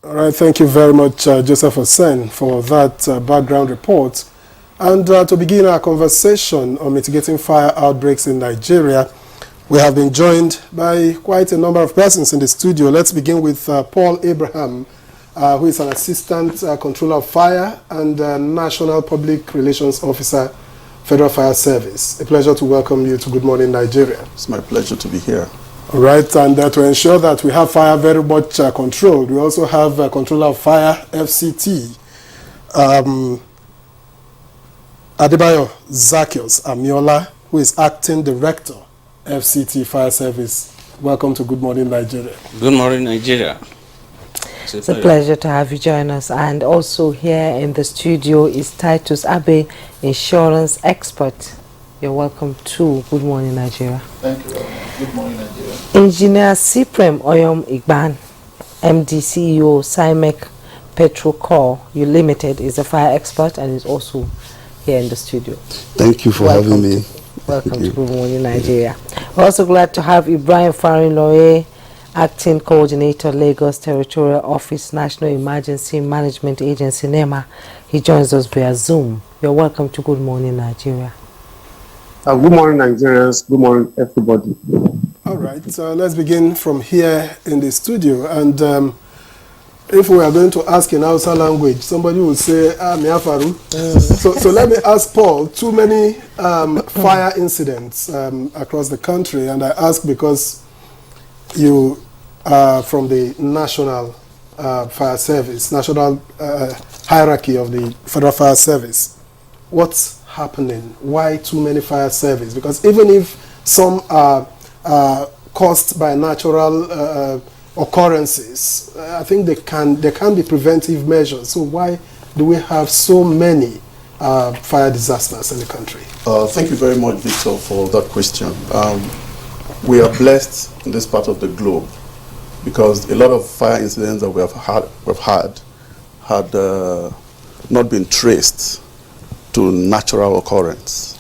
All right, thank you very much, Joseph Hussein, for that background report. And to begin our conversation on mitigating fire outbreaks in Nigeria, we have been joined by quite a number of persons in the studio. Let's begin with Paul Abraham, who is an Assistant Controller of Fire and National Public Relations Officer, Federal Fire Service. A pleasure to welcome you to Good Morning Nigeria. It's my pleasure to be here. All right, and to ensure that we have fire very much controlled, we also have Controller of Fire, FCT, Adebayo Zacchaeus Amiola, who is Acting Director, FCT Fire Service. Welcome to Good Morning Nigeria. Good morning, Nigeria. It's a pleasure to have you join us. And also here in the studio is Titus Abe, Insurance Expert. You're welcome to Good Morning Nigeria. Thank you. Good morning, Nigeria. Engineer Cyprem Oyom Igban, MD CEO, CIMEC Petrocor, you Limited, is a fire expert and is also here in the studio. Thank you for having me. Welcome to Good Morning Nigeria. We're also glad to have Ibrahim Farin Loye, Acting Coordinator, Lagos Territorial Office, National Emergency Management Agency, NEMA. He joins us via Zoom. You're welcome to Good Morning Nigeria. Good morning, Nigerians. Good morning, everybody. All right, let's begin from here in the studio. And if we are going to ask in Hausa language, somebody will say, Miafaru. So let me ask Paul, too many fire incidents across the country. And I ask because you are from the National Fire Service, National hierarchy of the Federal Fire Service. What's happening? Why too many fire service? Because even if some are caused by natural occurrences, I think there can be preventive measures. So why do we have so many fire disasters in the country? Thank you very much, Victor, for that question. We are blessed in this part of the globe because a lot of fire incidents that we've had not been traced to natural occurrence.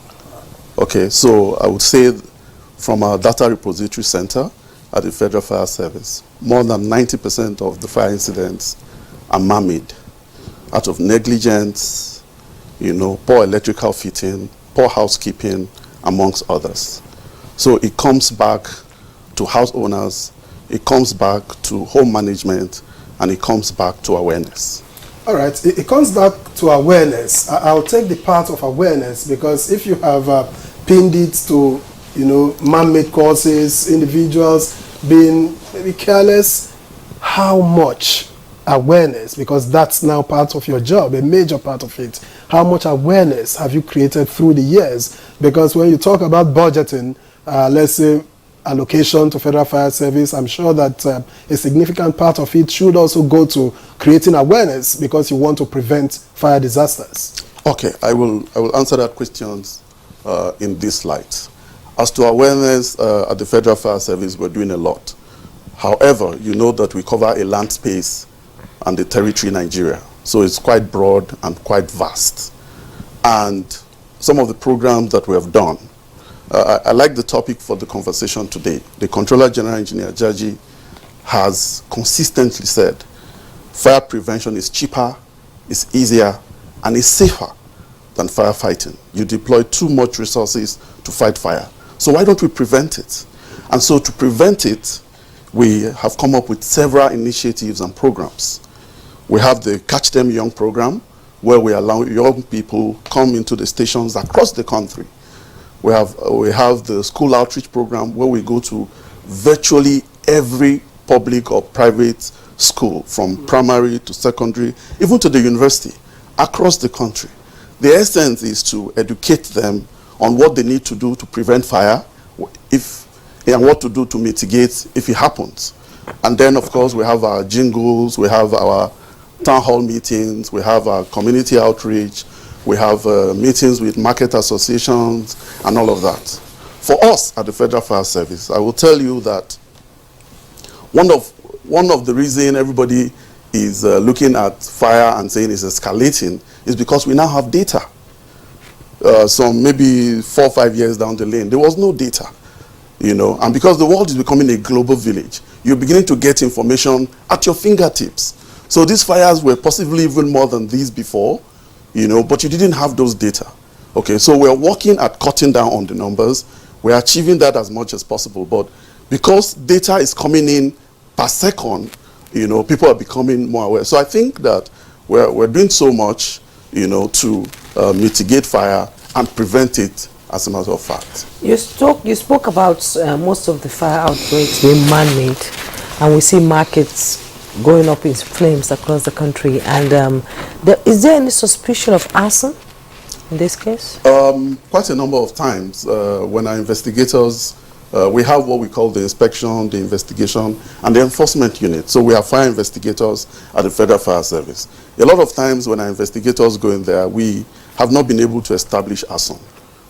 Okay, so I would say from our data repository center at the Federal Fire Service, more than 90% of the fire incidents are man-made out of negligence, poor electrical fitting, poor housekeeping, amongst others. So it comes back to house owners, it comes back to home management, and it comes back to awareness. All right, it comes back to awareness. I'll take the part of awareness because if you have pinned it to, man-made causes, individuals being maybe careless, how much awareness, because that's now part of your job, a major part of it, how much awareness have you created through the years? Because when you talk about budgeting, let's say allocation to Federal Fire Service, I'm sure that a significant part of it should also go to creating awareness because you want to prevent fire disasters. Okay, I will answer that question in this light. As to awareness at the Federal Fire Service, we're doing a lot. However, you know that we cover a land space and the territory Nigeria. So it's quite broad and quite vast. And some of the programs that we have done, I like the topic for the conversation today. The Controller General Engineer Jaji has consistently said fire prevention is cheaper, is easier, and is safer than firefighting. You deploy too much resources to fight fire. So why don't we prevent it? And so to prevent it, we have come up with several initiatives and programs. We have the Catch Them Young program, where we allow young people come into the stations across the country. We have the school outreach program where we go to virtually every public or private school, from primary to secondary, even to the university, across the country. The essence is to educate them on what they need to do to prevent fire, and what to do to mitigate if it happens. And then, of course, we have our jingles, we have our town hall meetings, we have our community outreach, we have meetings with market associations and all of that. For us at the Federal Fire Service, I will tell you that one of the reasons everybody is looking at fire and saying it's escalating is because we now have data. Some maybe 4 or 5 years down the lane, there was no data, and because the world is becoming a global village, you're beginning to get information at your fingertips. So these fires were possibly even more than these before, you know, but you didn't have those data. Okay, so we're working at cutting down on the numbers. We're achieving that as much as possible, but because data is coming in per second, you know, people are becoming more aware. So I think that we're doing so much, you know, to mitigate fire and prevent it, as a matter of fact. You spoke about most of the fire outbreaks being man-made, and we see markets going up in flames across the country. And is there any suspicion of arson in this case? Quite a number of times when our investigators, we have what we call the inspection, the investigation, and the enforcement unit. So we have fire investigators at the Federal Fire Service. A lot of times when our investigators go in there, we have not been able to establish arson.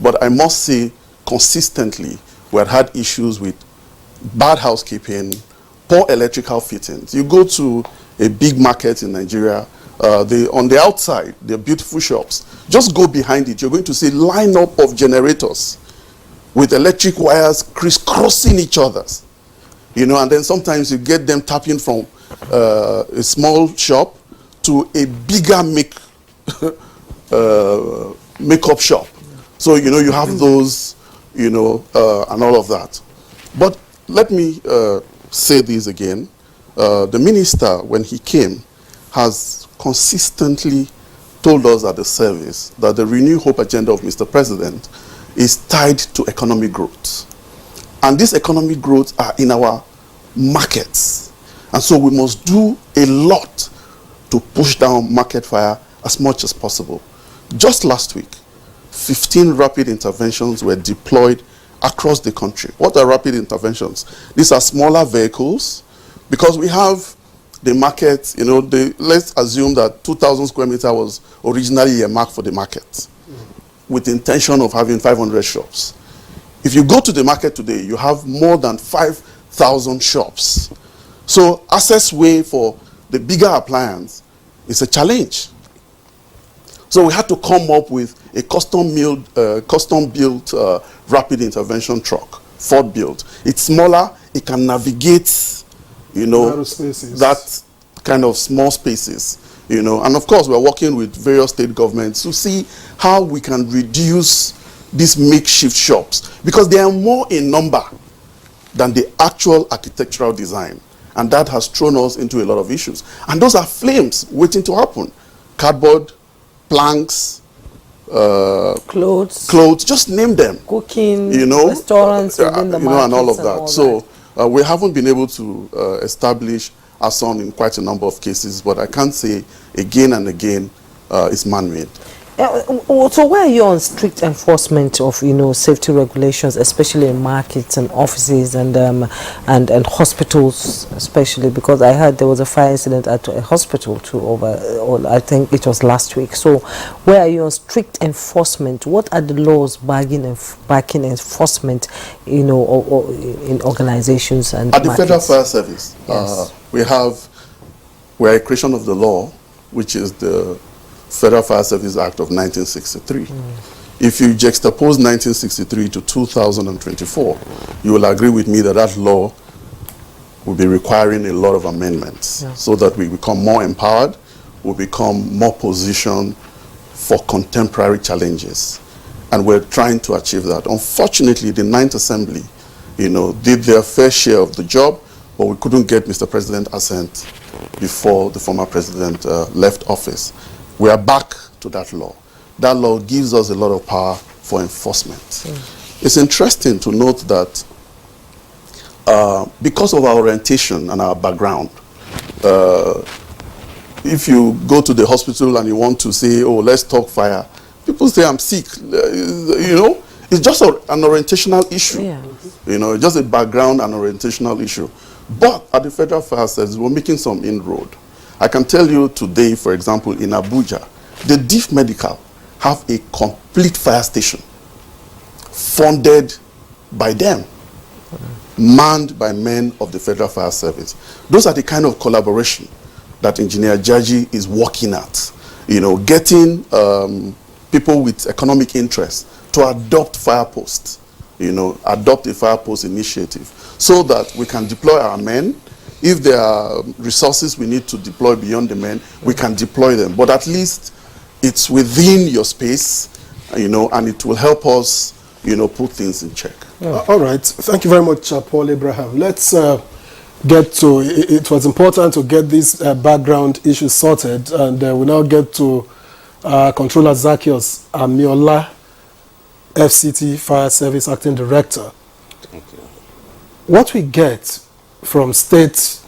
But I must say, consistently, we had issues with bad housekeeping, poor electrical fittings. You go to a big market in Nigeria, on the outside, they're beautiful shops. Just go behind it, you're going to see lineup of generators with electric wires crisscrossing each other. You know, and then sometimes you get them tapping from a small shop to a bigger makeup shop. So, you know, you have those, you know, and all of that. But let me say this again. The minister, when he came, has consistently told us at the service that the Renew Hope agenda of Mr. President is tied to economic growth. And these economic growth are in our markets. And so we must do a lot to push down market fire as much as possible. Just last week, 15 rapid interventions were deployed across the country. What are rapid interventions? These are smaller vehicles, because we have the market, you know, let's assume that 2,000 square meters was originally a mark for the market, with the intention of having 500 shops. If you go to the market today, you have more than 5,000 shops. So access way for the bigger appliance is a challenge. So we had to come up with a custom-built rapid intervention truck, Ford built. It's smaller, it can navigate, you know, that kind of small spaces, you know. And of course, we're working with various state governments to see how we can reduce these makeshift shops, because they are more in number than the actual architectural design. And that has thrown us into a lot of issues. And those are flames waiting to happen. Cardboard, planks, clothes, just name them. Cooking, you know, restaurants within the you know, and all of that. All so we haven't been able to establish arson in quite a number of cases, but I can't say again and again it's man-made. So where are you on strict enforcement of, you know, safety regulations, especially in markets and offices and hospitals, especially because I heard there was a fire incident at a hospital too I think it was last week. So where are you on strict enforcement? What are the laws backing enforcement, you know, or in organizations and at the markets? Federal Fire Service? Yes. We're a creation of the law, which is the Federal Fire Service Act of 1963. If you juxtapose 1963 to 2024, you will agree with me that that law will be requiring a lot of amendments, so that we become more empowered, we become more positioned for contemporary challenges. And we're trying to achieve that. Unfortunately, the Ninth Assembly, you know, did their fair share of the job, but we couldn't get Mr. President assent before the former president left office. We are back to that law. That law gives us a lot of power for enforcement. It's interesting to note that because of our orientation and our background, if you go to the hospital and you want to say, oh, let's talk fire, people say I'm sick. You know, it's just an orientational issue. You know, just a background and orientational issue. But at the Federal Fire Service, we're making some inroad. I can tell you today, for example, in Abuja, the Diff Medical have a complete fire station funded by them, manned by men of the Federal Fire Service. Those are the kind of collaboration that Engineer Jaji is working at. You know, getting people with economic interest to adopt fire posts, you know, adopt a fire post initiative, so that we can deploy our men, If there are resources we need to deploy beyond the men, we can deploy them. But at least it's within your space, you know, and it will help us, you know, put things in check. All right. Thank you very much, Paul Abraham. Let's get to, it was important to get these background issues sorted, and we now get to Controller Zacchaeus Amiola, FCT Fire Service Acting Director. Thank you. What we get from state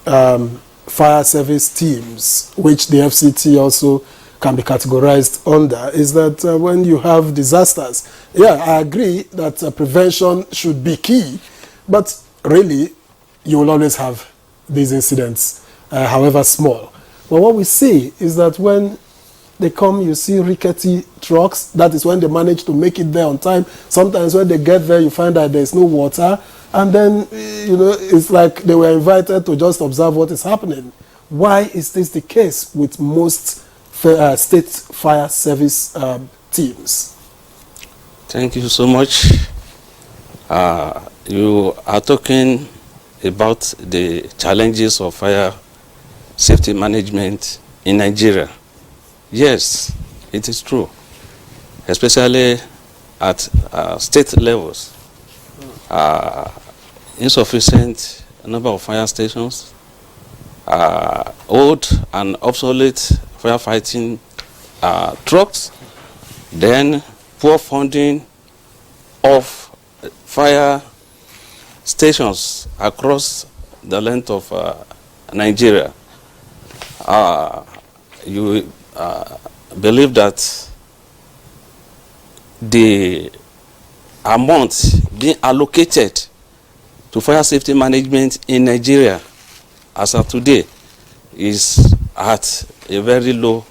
fire service teams, which the FCT also can be categorized under, is that when you have disasters, yeah, I agree that prevention should be key, but really, you will always have these incidents, however small. But what we see is that when they come, you see rickety trucks. That is when they manage to make it there on time. Sometimes when they get there, you find that there's no water. And then, you know, it's like they were invited to just observe what is happening. Why is this the case with most state fire service teams? Thank you so much. You are talking about the challenges of fire safety management in Nigeria. Yes, it is true, especially at state levels. Insufficient number of fire stations, old and obsolete firefighting trucks, then poor funding of fire stations across the length of Nigeria. You believe that the amount being allocated to fire safety management in Nigeria as of today is at a very low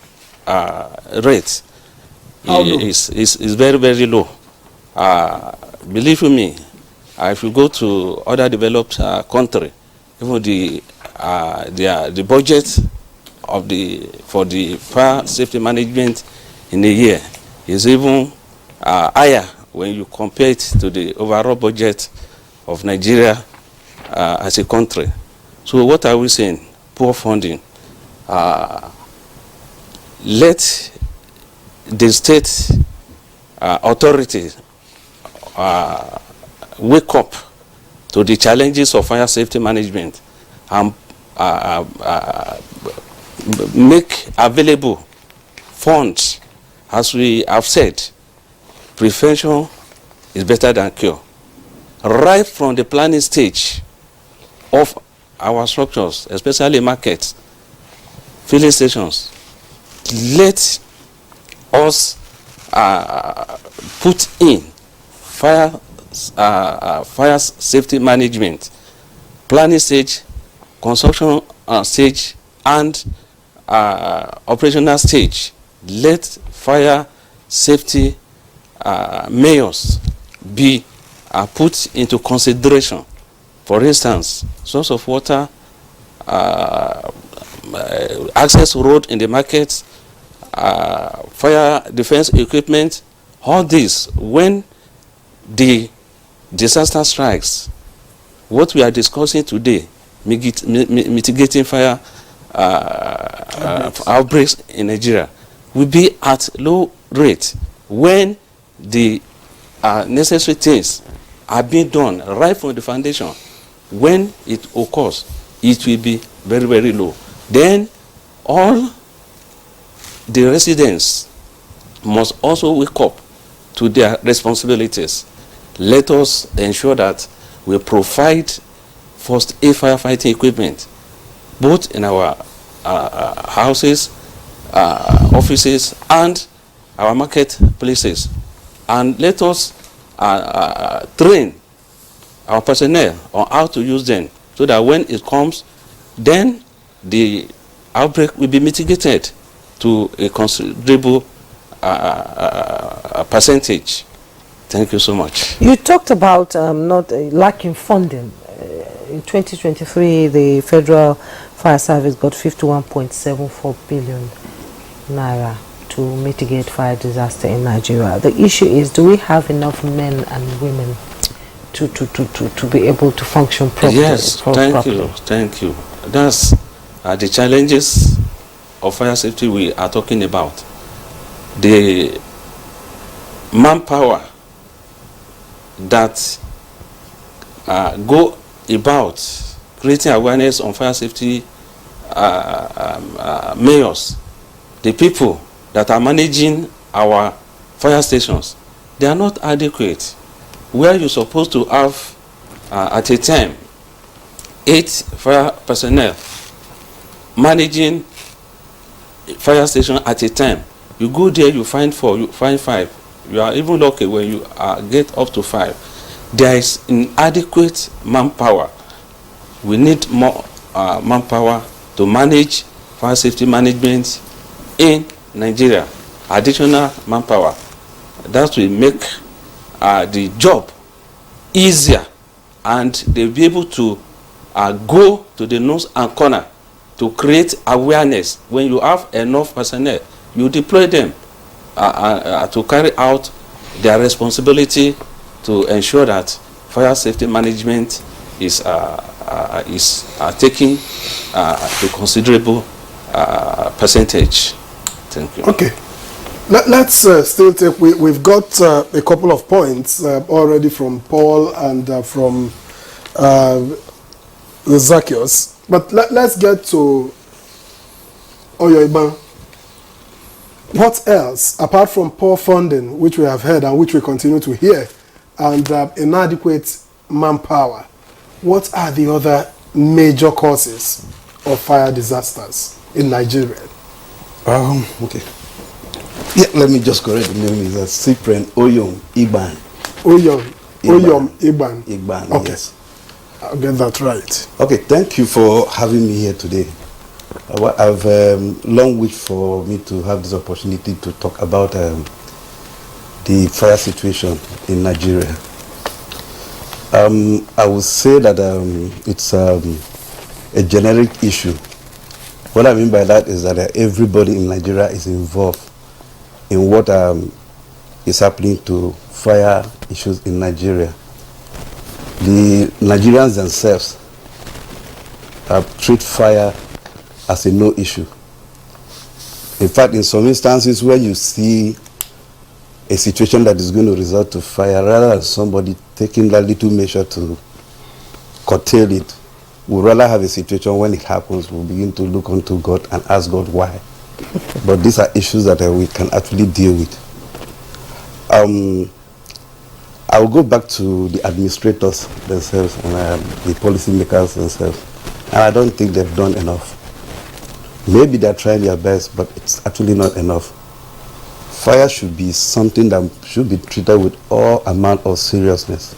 rate. It's very, very low. Believe me, if you go to other developed countries, even the budget for the fire safety management in a year is even higher when you compare it to the overall budget of Nigeria as a country. So what are we saying? Poor funding. Let the state authorities wake up to the challenges of fire safety management and make available funds. As we have said, prevention is better than cure. Right from the planning stage of our structures, especially markets, filling stations, let us put in fire safety management, planning stage, construction stage, and operational stage. Let fire safety measures be put into consideration. For instance, source of water, access road in the markets, fire defense equipment, all this. When the disaster strikes, what we are discussing today, mitigating fire outbreaks in Nigeria, will be at low rate when the necessary things are being done right from the foundation. When it occurs, it will be very, very low. Then all the residents must also wake up to their responsibilities. Let us ensure that we provide first aid firefighting equipment, both in our houses, offices, and our marketplaces. And let us train our personnel on how to use them, so that when it comes, then the outbreak will be mitigated to a considerable percentage. Thank you so much. You talked about not lacking funding. In 2023, the Federal Fire Service got 51.74 billion naira to mitigate fire disaster in Nigeria. The issue is, do we have enough men and women to be able to function properly. Yes, thank you. That's the challenges of fire safety we are talking about. The manpower that go about creating awareness on fire safety, mayors, the people that are managing our fire stations, they are not adequate. Where you're supposed to have at a time 8 fire personnel managing fire station at a time, you go there, you find 4, you find 5. You are even lucky when you get up to 5. There is inadequate manpower. We need more manpower to manage fire safety management in Nigeria. Additional manpower. That will make the job easier, and they'll be able to go to the nose and corner to create awareness. When you have enough personnel, you deploy them to carry out their responsibility to ensure that fire safety management is taking a considerable percentage. Thank you. Okay. Let's still take, we've got a couple of points already from Paul and from Zacchaeus, but let's get to Oyoiban. What else, apart from poor funding, which we have heard and which we continue to hear, and inadequate manpower, what are the other major causes of fire disasters in Nigeria? Okay. Yeah, let me just correct the name. Is Cyprian Oyom Igban. Oyom Igban. Igban, okay. Yes. I'll get that right. Okay, thank you for having me here today. I've long wished for me to have this opportunity to talk about the fire situation in Nigeria. I would say that it's a generic issue. What I mean by that is that everybody in Nigeria is involved in what is happening to fire issues in Nigeria. The Nigerians themselves treat fire as a no issue. In fact, in some instances where you see a situation that is going to result to fire, rather than somebody taking that little measure to curtail it, we'd rather have a situation when it happens, we'll begin to look unto God and ask God why. But these are issues that we can actually deal with. I will go back to the administrators themselves and the policymakers themselves. And I don't think they've done enough. Maybe they're trying their best, but it's actually not enough. Fire should be something that should be treated with all amount of seriousness.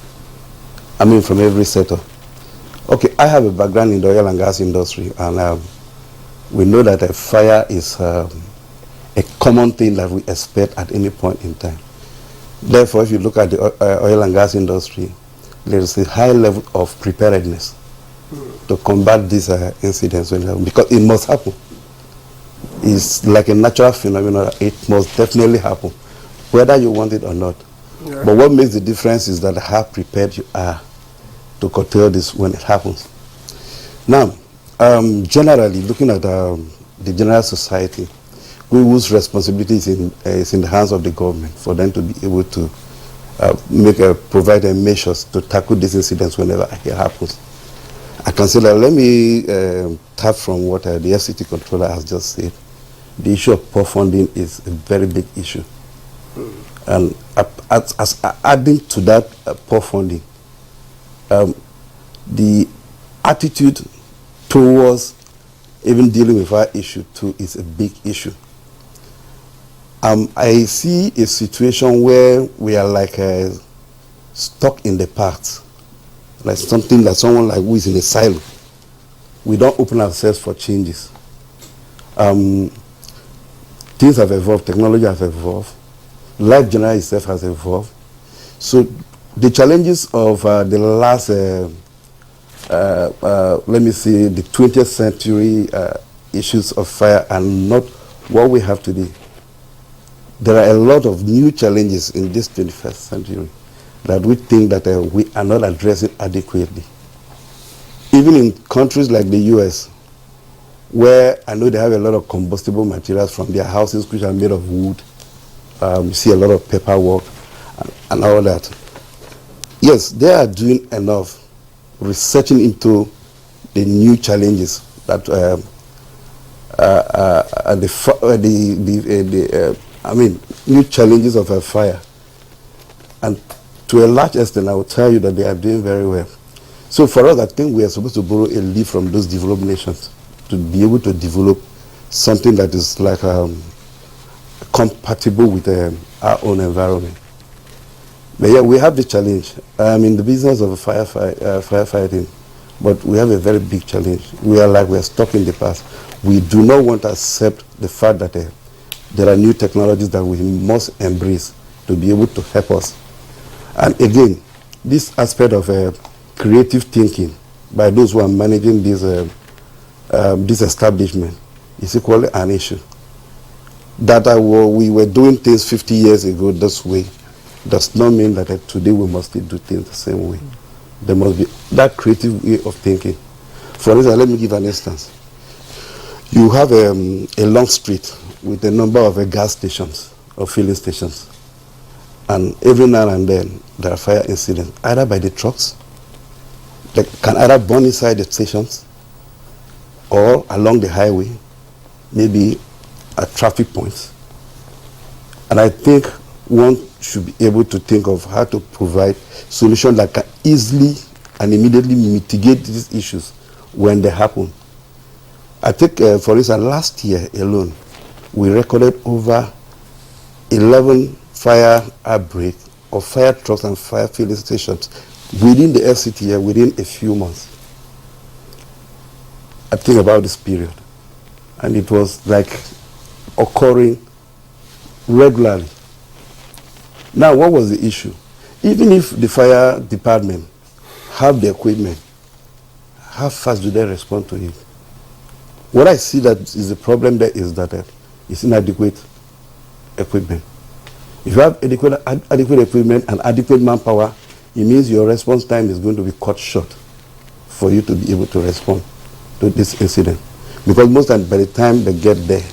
I mean, from every sector. Okay, I have a background in the oil and gas industry, and we know that a fire is a common thing that we expect at any point in time. Therefore, if you look at the oil and gas industry, there is a high level of preparedness to combat these incidents, because it must happen. It's like a natural phenomenon. It must definitely happen, whether you want it or not. Yeah. But what makes the difference is that how prepared you are to curtail this when it happens. Now, generally, looking at the general society, whose responsibility is in the hands of the government for them to be able to provide measures to tackle these incidents whenever it happens. I can say that, let me tap from what the FCT controller has just said. The issue of poor funding is a very big issue. And as adding to that poor funding, the attitude towards even dealing with our issue too is a big issue. I see a situation where we are like stuck in the past, like something that someone like who is in a silo. We don't open ourselves for changes. Things have evolved, technology has evolved, life generally itself has evolved. So the challenges of the last, let me see, the 20th century issues of fire are not what we have today. There are a lot of new challenges in this 21st century. that we think that we are not addressing adequately. Even in countries like the US, where I know they have a lot of combustible materials from their houses which are made of wood, you see a lot of paperwork and all that. Yes, they are doing enough researching into the new challenges that new challenges of a fire. And to a large extent, I will tell you that they are doing very well. So for us, I think we are supposed to borrow a leaf from those developed nations to be able to develop something that is like compatible with our own environment. But yeah, we have the challenge. I'm in the business of firefighting, but we have a very big challenge. We are stuck in the past. We do not want to accept the fact that there are new technologies that we must embrace to be able to help us. And again, this aspect of creative thinking by those who are managing this establishment is equally an issue. That we were doing things 50 years ago this way does not mean that today we must still do things the same way. There must be that creative way of thinking. For instance, let me give an instance. You have a long street with a number of gas stations or filling stations. And every now and then, there are fire incidents, either by the trucks, that can either burn inside the stations, or along the highway, maybe at traffic points. And I think one should be able to think of how to provide solutions that can easily and immediately mitigate these issues when they happen. I think, for instance, last year alone, we recorded over 11 fire outbreak of fire trucks and fire filling stations within the FCT within a few months. I think about this period, and it was like occurring regularly. Now, what was the issue? Even if the fire department have the equipment, how fast do they respond to it? What I see that is the problem there is that it's inadequate equipment. If you have adequate equipment and adequate manpower, it means your response time is going to be cut short for you to be able to respond to this incident. Because most times, by the time they get there,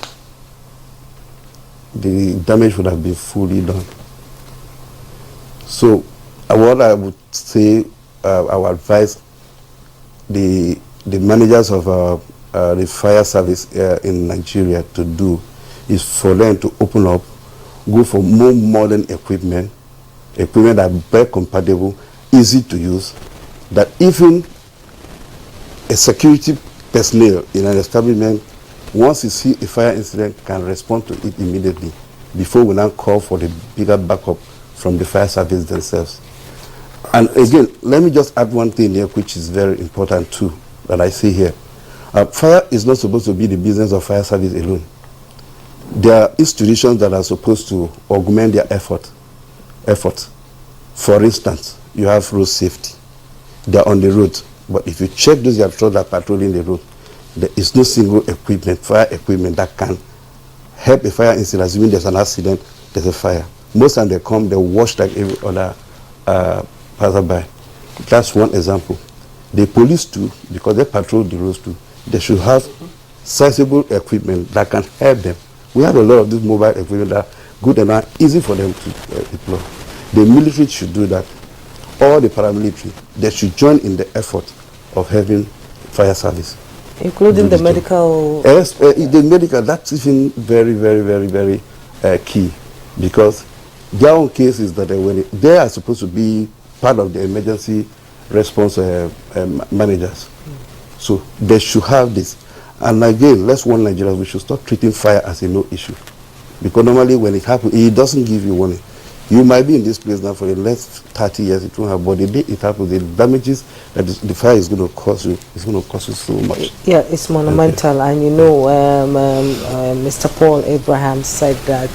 the damage would have been fully done. So, what I would say, I would advise the managers of the fire service in Nigeria to do is for them to open up, go for more modern equipment that are very compatible, easy to use, that even a security personnel in an establishment, once you see a fire incident, can respond to it immediately before we now call for the bigger backup from the fire service themselves. And again, let me just add one thing here which is very important too, that I see here. Fire is not supposed to be the business of fire service alone. There are institutions that are supposed to augment their effort. For instance, you have road safety. They are on the road, but if you check those that are patrolling the road, there is no single fire equipment that can help a fire incident. Assuming there's an accident, there's a fire. Most of them they come, they wash like every other passerby. That's one example. The police too, because they patrol the roads too, they should have sizable equipment that can help them. We have a lot of this mobile equipment that are good and are easy for them to deploy. The military should do that. Or the paramilitary, they should join in the effort of having fire service. Including the medical? Yes, the medical, that's even very, very, very, very key. Because their own case is that they are supposed to be part of the emergency response managers. So they should have this. And again, let's warn Nigerians, we should stop treating fire as a no issue. Because normally when it happens, it doesn't give you warning. You might be in this place now for the next 30 years, it won't have, but the day it happens, the damages that the fire is going to cause you, it's going to cost you so much. Yeah, it's monumental. Okay. And you know, Mr. Paul Abraham said that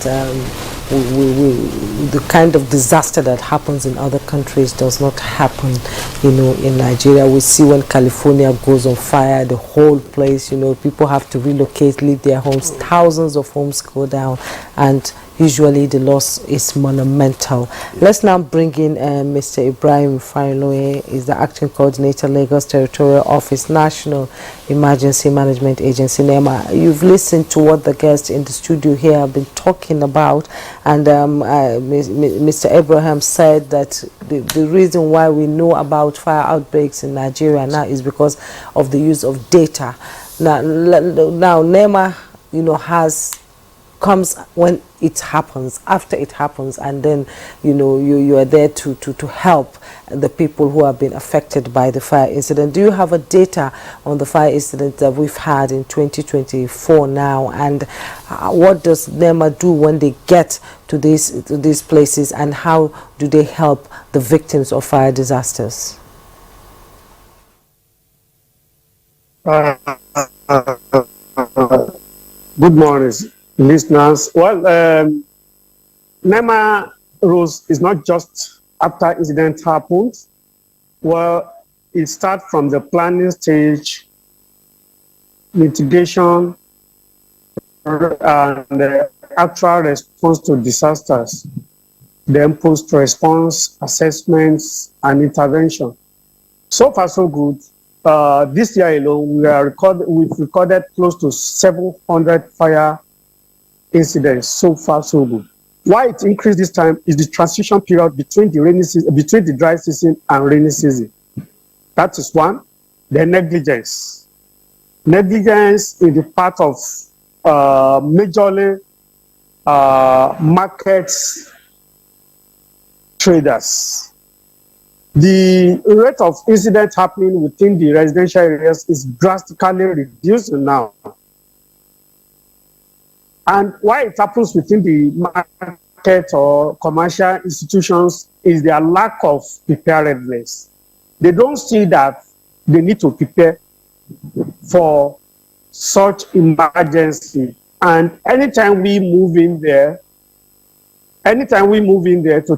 the kind of disaster that happens in other countries does not happen, you know, in Nigeria. We see when California goes on fire, the whole place, you know, people have to relocate, leave their homes, thousands of homes go down, and usually the loss is monumental. Let's now bring in Mr. Ibrahim Fariloye, is the Acting Coordinator, Lagos Territorial Office, National Emergency Management Agency, NEMA. You've listened to what the guests in the studio here have been talking about, and Mr. Abraham said that the reason why we know about fire outbreaks in Nigeria now is because of the use of data. Now NEMA, you know, comes when it happens, after it happens, and then, you know, you are there to help the people who have been affected by the fire incident. Do you have a data on the fire incident that we've had in 2024 now, and what does NEMA do when they get to these places, and how do they help the victims of fire disasters? Good morning, listeners. Well, NEMA rules is not just after incident happens. Well, it starts from the planning stage, mitigation, and the actual response to disasters, then post-response assessments and intervention. So far, so good. This year alone, we've recorded close to 700 fire incidents. So far, so good. Why it increased this time is the transition period between the rainy season, between the dry season and rainy season. That is one. The negligence. Negligence in the part of majorly markets traders. The rate of incidents happening within the residential areas is drastically reduced now. And why it happens within the market or commercial institutions is their lack of preparedness. They don't see that they need to prepare for such emergency. And anytime we move in there to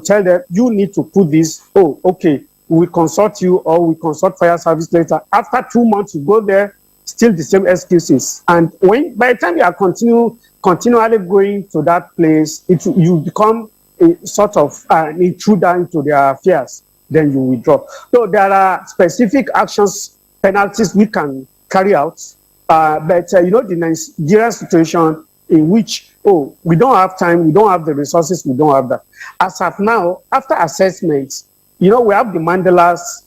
tell them, you need to put this, oh, okay, we consult you or we consult fire service later. After 2 months, you go there, still the same excuses. And by the time you are continually going to that place, you become a sort of an intruder into their affairs, then you withdraw. So there are specific actions, penalties we can carry out. But you know, the Nigerian situation in which, oh, we don't have time, we don't have the resources, we don't have that. As of now, after assessments, you know, we have the Mandela's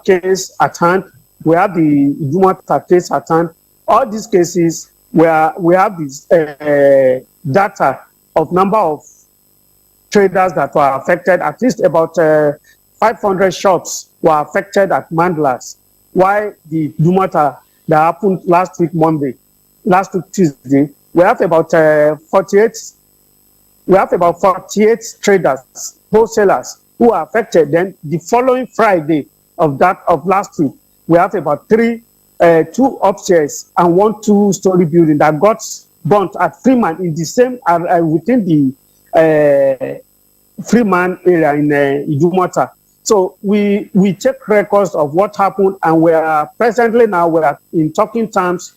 case at hand, we have the Idumota case at hand. All these cases where we have this data of number of traders that were affected. At least about 500 shops were affected at Mandela's. While the Idumota that happened last week Tuesday, we have about 48 traders, wholesalers who are affected. Then the following Friday of last week, we have about two upstairs and 1 2-story building that got burnt at Freeman in the same within the Freeman area in Idumota. So we take records of what happened, and we are in talking terms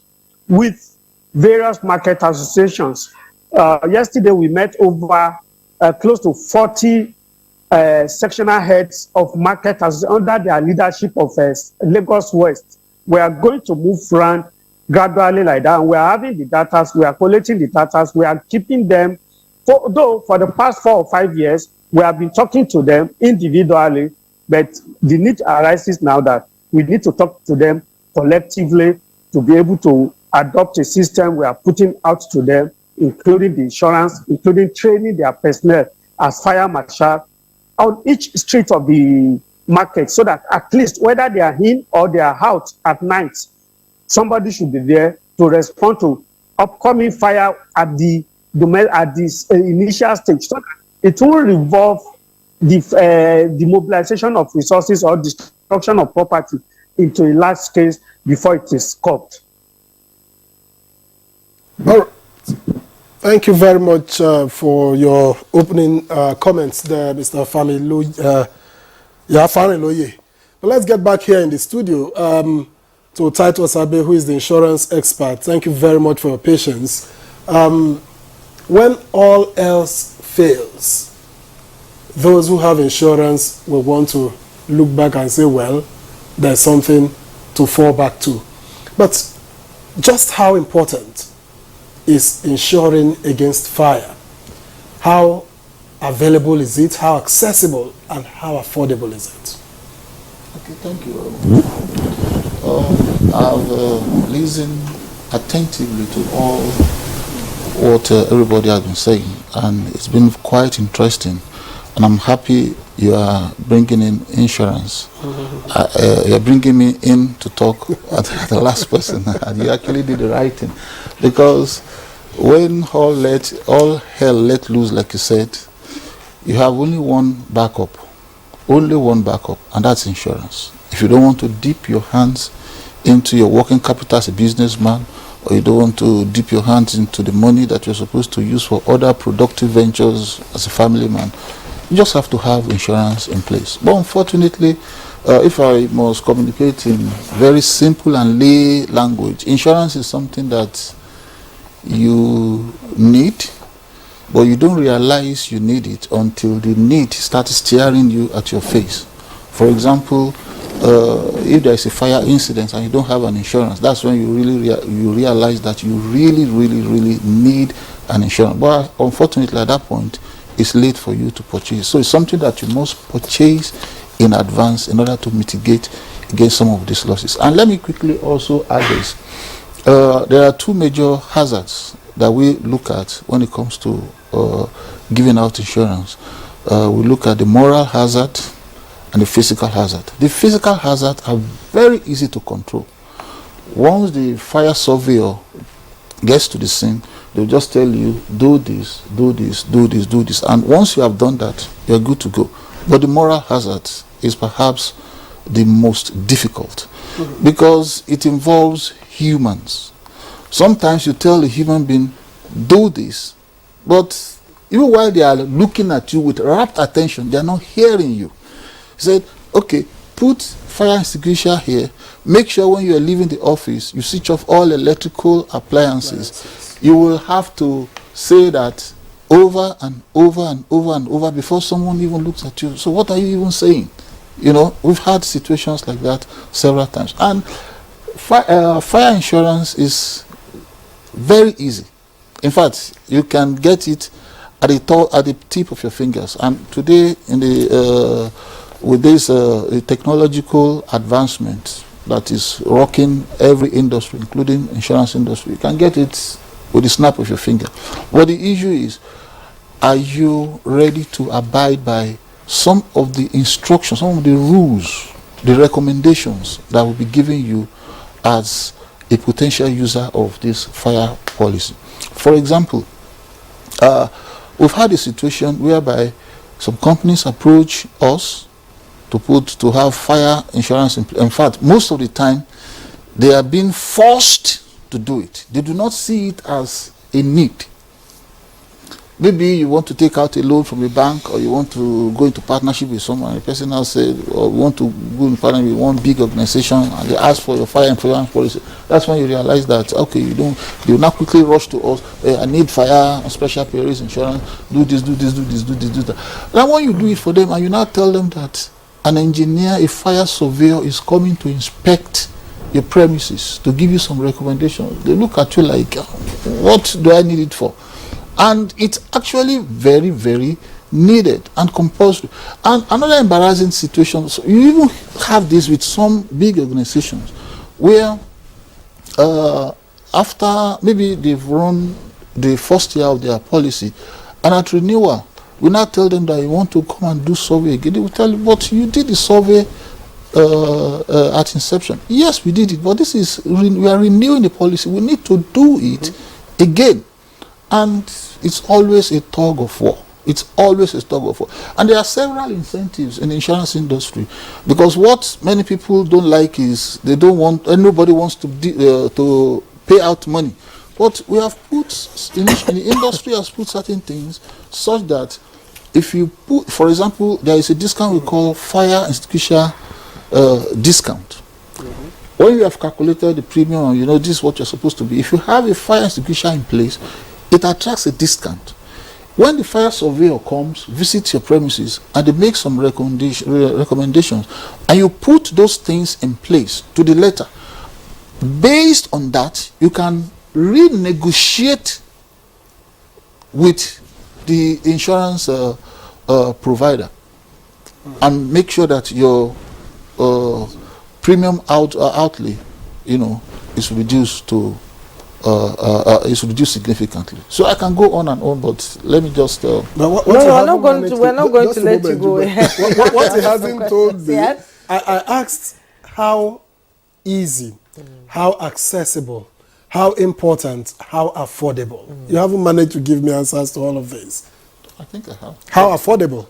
with various market associations. Yesterday we met over close to 40 sectional heads of market under their leadership of Lagos West. We are going to move around gradually like that, and we are having the data, we are collecting the data, we are keeping them. Though for the past 4 or 5 years, we have been talking to them individually, but the need arises now that we need to talk to them collectively to be able to adopt a system we are putting out to them, including the insurance, including training their personnel as fire marshal on each street of the market, so that at least whether they are in or they are out at night, somebody should be there to respond to upcoming fire at this initial stage, so that it will involve the mobilization of resources or destruction of property into a large scale before it is stopped. All right. Thank you very much for your opening comments there, Mr. Fariloye. But let's get back here in the studio to Titus Abe, who is the insurance expert. Thank you very much for your patience. when all else fails, those who have insurance will want to look back and say, well, there's something to fall back to. But just how important is insuring against fire? How available is it? How accessible and how affordable is it? Okay, thank you. I've listened attentively to all what everybody has been saying, and it's been quite interesting. And I'm happy you are bringing in insurance. You're bringing me in to talk at the last person, and you actually did the right thing, because when all hell let loose, like you said, you have only one backup, and that's insurance. If you don't want to dip your hands into your working capital as a businessman, or you don't want to dip your hands into the money that you're supposed to use for other productive ventures as a family man, you just have to have insurance in place. But unfortunately, if I must communicate in very simple and lay language, insurance is something that you need, but you don't realize you need it until the need starts staring you at your face. For example, if there is a fire incident and you don't have an insurance, that's when you really realize that you really need an insurance. But unfortunately, at that point, it's late for you to purchase. So it's something that you must purchase in advance in order to mitigate against some of these losses. And let me quickly also add this. There are two major hazards that we look at when it comes to giving out insurance. We look at the moral hazard and the physical hazard. The physical hazards are very easy to control. Once the fire surveyor gets to the scene, they'll just tell you, do this, do this, do this, do this. And once you have done that, you're good to go. But the moral hazard is perhaps the most difficult, because it involves humans. Sometimes you tell a human being, do this, but even while they are looking at you with rapt attention, they are not hearing you. He said, okay, put fire extinguisher here. Make sure when you are leaving the office, you switch off all electrical appliances. You will have to say that over and over and over and over before someone even looks at you. So what are you even saying? You know, we've had situations like that several times. And fire insurance is very easy. In fact, you can get it at the tip of your fingers. And today, in the with this technological advancement that is rocking every industry, including insurance industry, you can get it with the snap of your finger. But the issue is, are you ready to abide by some of the instructions, some of the rules, the recommendations that will be given you as a potential user of this fire policy? For example, we've had a situation whereby some companies approach us to have fire insurance. In fact, most of the time, they are being forced to do it. They do not see it as a need. Maybe you want to take out a loan from a bank, or you want to go into partnership with someone. The person now said, or we want to go in partnership with one big organization, and they ask for your fire insurance policy. That's when you realize that, okay, you now quickly rush to us, I need fire and special perils insurance, do this, do this, do this, do this, do that. Now when you do it for them, and you now tell them that an engineer, a fire surveyor is coming to inspect your premises, to give you some recommendations, they look at you like, what do I need it for? And it's actually very needed and compulsory. And another embarrassing situation, so you even have this with some big organizations where after maybe they've run the first year of their policy, and at renewal, we now tell them that you want to come and do survey again. They will tell you, but you did the survey at inception. Yes, we did it, but this is, we are renewing the policy. We need to do it again. And it's always a tug of war. It's always a tug of war. And there are several incentives in the insurance industry, because what many people don't like is they don't want, and nobody wants to pay out money. But we have put, the industry has put certain things such that if you put, for example, there is a discount we call fire extinguisher discount. When you have calculated the premium, you know this is what you're supposed to be. If you have a fire extinguisher in place, it attracts a discount. When the fire surveyor comes, visits your premises, and they make some recommendations, and you put those things in place to the letter, based on that, you can renegotiate with the insurance provider and make sure that your premium outlay, is reduced to is reduced significantly. So I can go on and on, but let me just. No, we're not going to let you go ahead. What he hasn't told me, I asked how easy, how accessible, how important, how affordable. You haven't managed to give me answers to all of this. I think I have. How affordable?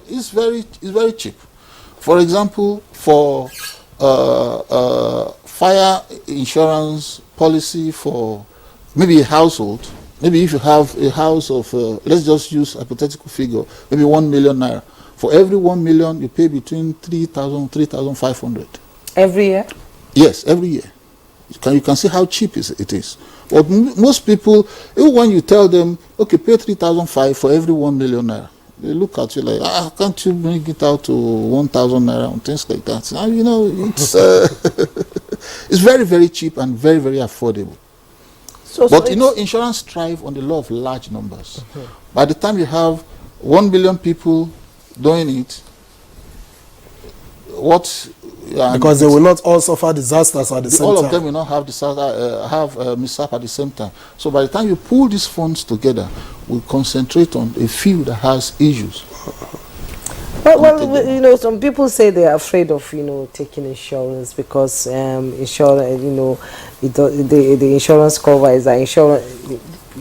It's very cheap. For example, for fire insurance policy for maybe a household, maybe if you have a house of, let's just use a hypothetical figure, maybe 1 million naira. For every 1 million, you pay between 3,000 and 3,500. Every year? Yes, every year. You can see how cheap it is. But most people, even when you tell them, okay, pay 3,500 for every 1 million naira, they look at you like, can't you bring it out to 1,000 naira and things like that? It's it's very, very cheap and very, very affordable. But insurance thrive on the law of large numbers. By the time you have 1 billion people doing it, because they will not all suffer disasters at the same time. All of them will not have mishap at the same time. So by the time you pull these funds together, we concentrate on a few that has issues. Well, some people say they are afraid of, taking insurance because insurance, the insurance cover is that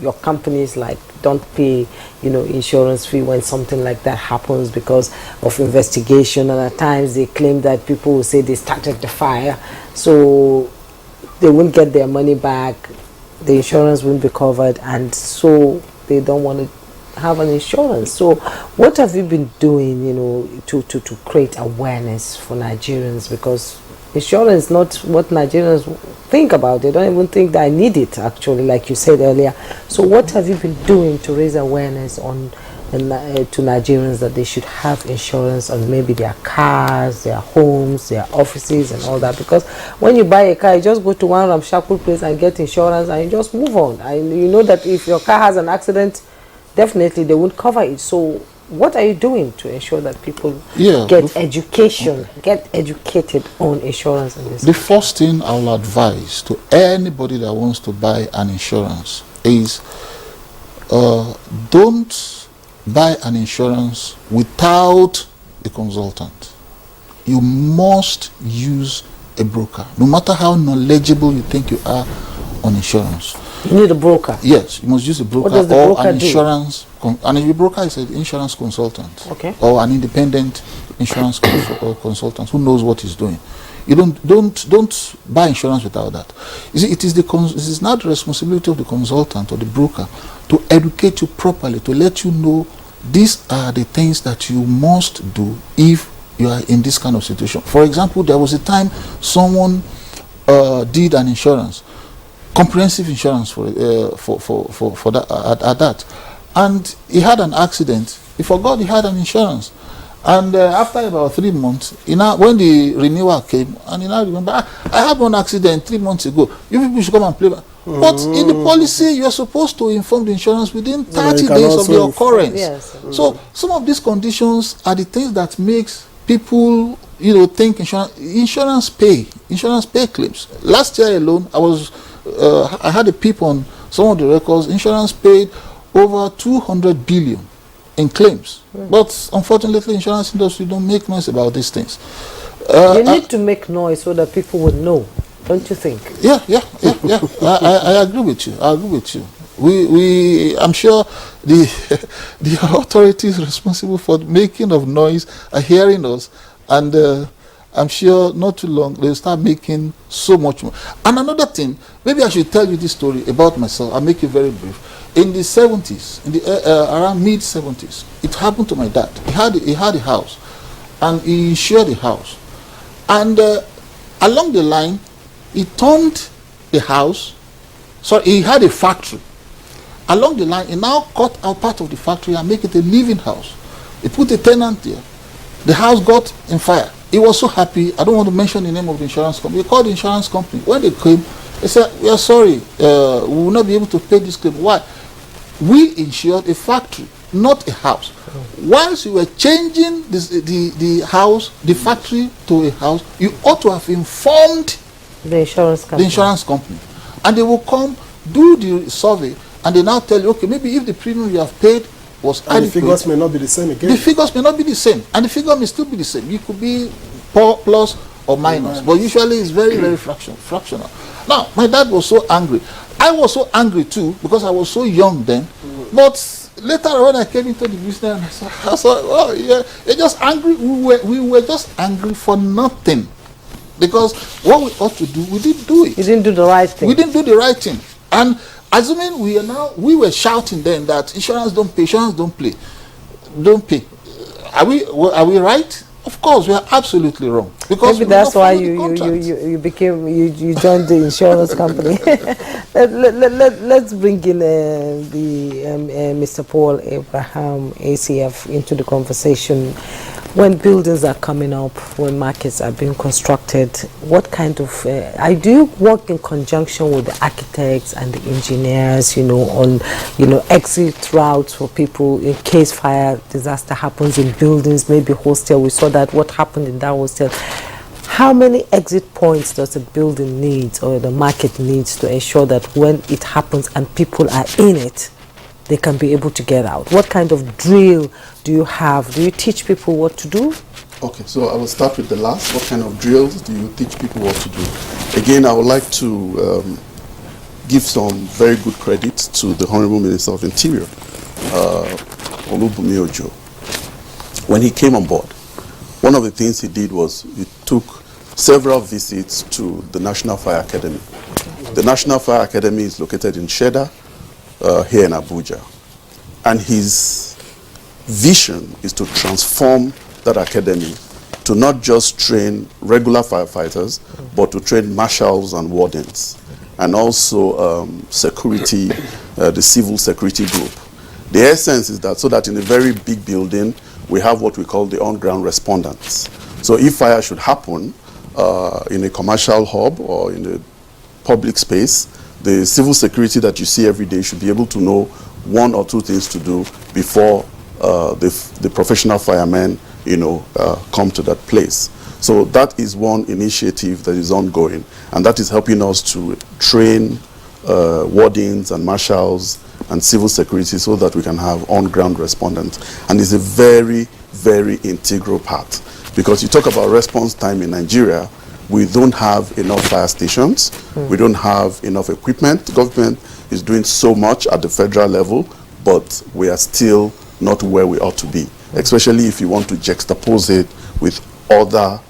your companies don't pay, insurance fee when something like that happens because of investigation, and at times they claim that people will say they started the fire, so they won't get their money back, the insurance won't be covered, and so they don't want to have an insurance. So what have you been doing, to create awareness for Nigerians? Because insurance is not what Nigerians think about. They don't even think that I need it, actually, like you said earlier. So what have you been doing to raise awareness to Nigerians that they should have insurance on maybe their cars, their homes, their offices and all that? Because when you buy a car, you just go to one ramshackle place and get insurance and you just move on. And you know that if your car has an accident, definitely they won't cover it. So what are you doing to ensure that people get educated on insurance? In this the first thing I will advise to anybody that wants to buy an insurance is don't buy an insurance without a consultant. You must use a broker, no matter how knowledgeable you think you are on insurance. You need a broker? Yes, you must use a broker. What does the broker an insurance and a broker is an insurance consultant, or an independent insurance consultant who knows what he's doing. You don't buy insurance without that. You see, it is not the responsibility of the consultant or the broker to educate you properly, to let you know these are the things that you must do if you are in this kind of situation. For example, there was a time someone did an insurance, comprehensive insurance for that at that, and he had an accident. He forgot he had an insurance, and after about 3 months, when the renewal came, and he now remember, I had one accident 3 months ago. You people should come and play. But in the policy, you are supposed to inform the insurance within 30 days of the occurrence. Yes. So some of these conditions are the things that makes people, think insurance pay claims. Last year alone, I had a peep on some of the records. Insurance paid over 200 billion in claims. But unfortunately, insurance industry don't make noise about these things. You need to make noise so that people would know, don't you think? Yeah. I agree with you. I'm sure the authorities responsible for making of noise are hearing us, and I'm sure not too long they'll start making so much more. And another thing, maybe I should tell you this story about myself. I'll make it very brief. In the 70s, around mid-70s, it happened to my dad. He had a house, and he insured the house. And along the line, he turned the house. So he had a factory, Along the line, he now cut out part of the factory and make it a living house. He put a tenant there. The house got in fire. He was so happy. I don't want to mention the name of the insurance company. He called the insurance company. When they came, they said, "We are sorry, we will not be able to pay this claim." Why? We insured a factory, not a house. Once you were changing the house, the factory to a house, you ought to have informed the insurance company. And they will come, do the survey, and they now tell you, okay, maybe if the premium you have paid was And adequate, the figures may not be the same again. the figures may not be the same, and the figure may still be the same. It could be plus or minus, but usually it's very, very fractional. Now, my dad was so angry. I was so angry too, because I was so young then. But later when I came into the business, I saw, oh yeah, you're just angry. We were just angry for nothing. Because what we ought to do, we didn't do it. You didn't do the right thing. We didn't do the right thing. And assuming we were shouting then that insurance don't pay, don't pay. Are we right? Of course, we are absolutely wrong. Because maybe that's why you joined the insurance company. Let's bring in Mr. Paul Abraham, ACF, into the conversation. When buildings are coming up, when markets are being constructed, what kind of do you work in conjunction with the architects and the engineers, on exit routes for people in case fire disaster happens in buildings, maybe hostel? We saw that what happened in that hostel. How many exit points does a building need or the market needs to ensure that when it happens and people are in it, they can be able to get out? What kind of drill do you have? Do you teach people what to do? Okay, so I will start with the last. What kind of drills do you teach people what to do? Again, I would like to give some very good credit to the Honorable Minister of Interior, Olubunmi Ojo. When he came on board, one of the things he did was he took several visits to the National Fire Academy. The National Fire Academy is located in Sheda, here in Abuja. And his vision is to transform that academy to not just train regular firefighters, but to train marshals and wardens, and also security, the civil security group. The essence is that so that in a very big building, we have what we call the on-ground respondents. So if fire should happen in a commercial hub or in a public space, the civil security that you see every day should be able to know one or two things to do before the professional firemen, come to that place. So that is one initiative that is ongoing, and that is helping us to train wardens and marshals and civil security so that we can have on-ground respondents. And it's a very, very integral part, because you talk about response time in Nigeria. We don't have enough fire stations. We don't have enough equipment. The government is doing so much at the federal level, but we are still not where we ought to be, especially if you want to juxtapose it with other,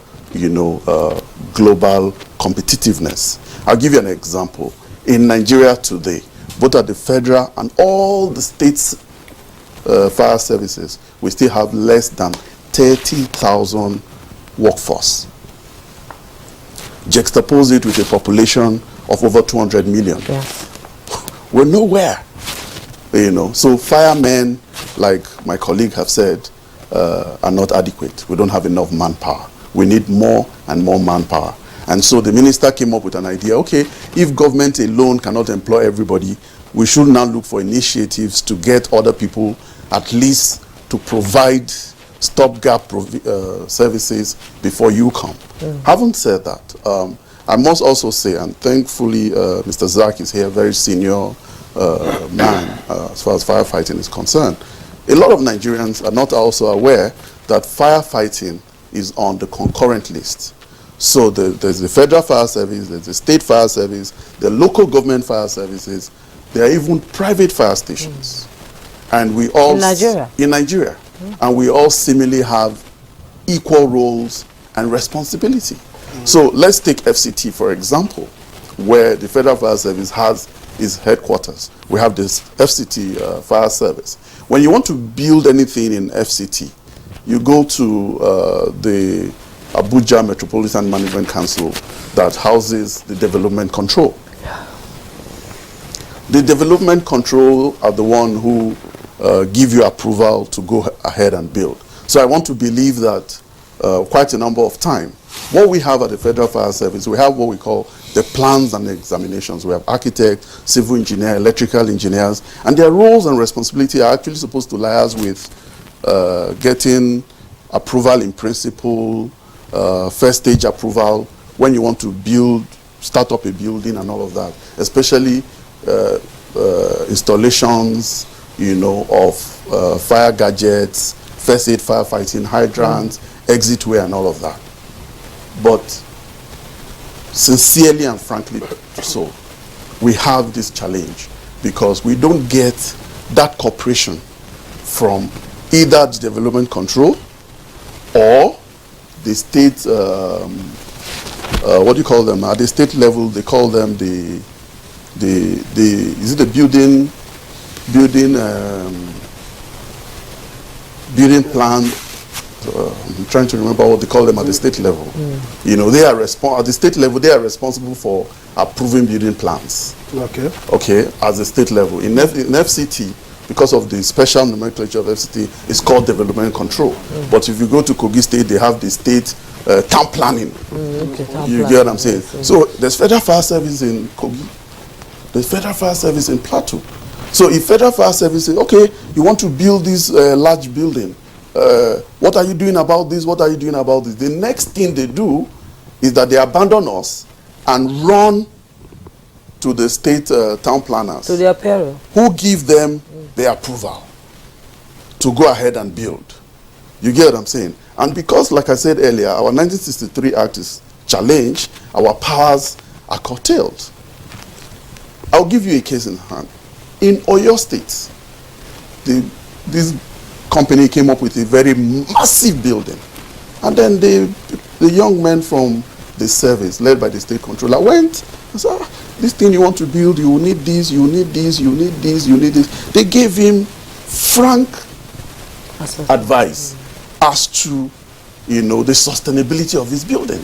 global competitiveness. I'll give you an example. In Nigeria today, both at the federal and all the states' fire services, we still have less than 30,000 workforce. Juxtapose it with a population of over 200 million. Yes. We're nowhere, So firemen, like my colleague have said, are not adequate. We don't have enough manpower. We need more and more manpower. And so the minister came up with an idea, okay, if government alone cannot employ everybody, we should now look for initiatives to get other people at least to provide stopgap services before you come. Having said that, I must also say, and thankfully Mr. Zak is here, very senior man as far as firefighting is concerned. A lot of Nigerians are not also aware that firefighting is on the concurrent list. So there's the federal fire service, there's the state fire service, the local government fire services, there are even private fire stations. And we all... In Nigeria. And we all seemingly have equal roles and responsibility. So let's take FCT, for example, where the Federal Fire Service has its headquarters. We have this FCT fire service. When you want to build anything in FCT, you go to the Abuja Metropolitan Management Council that houses the development control. The development control are the one who give you approval to go ahead and build. So I want to believe that quite a number of times, what we have at the Federal Fire Service, we have what we call the plans and examinations. We have architects, civil engineers, electrical engineers, and their roles and responsibility are actually supposed to liaise with getting approval in principle, first stage approval, when you want to build, start up a building and all of that, especially installations, you know, of fire gadgets, first aid firefighting, hydrants, exit way and all of that. But sincerely and frankly so, we have this challenge because we don't get that cooperation from either the development control or the state, what do you call them? At the state level, they call them is it the building plan? I'm trying to remember what they call them at the state level. You know, they are at the state level, they are responsible for approving building plans. Okay. Okay, at the state level. In FCT, because of the special nomenclature of FCT, it's called development control. But if you go to Kogi State, they have the state town planning. You get what I'm saying? So there's Federal Fire Service in Kogi, there's Federal Fire Service in Plateau. So if Federal Fire Service says, okay, you want to build this large building, what are you doing about this? What are you doing about this? The next thing they do is that they abandon us and run to the state town planners. To their peril. Who give them the approval to go ahead and build. You get what I'm saying? And because, like I said earlier, our 1963 Act is challenged, our powers are curtailed. I'll give you a case in hand. In Oyo State, this company came up with a very massive building. And then the young men from the service, led by the state controller, went and said, this thing you want to build, you need this, you need this, you need this, you need this. They gave him frank advice as to, you know, the sustainability of his building.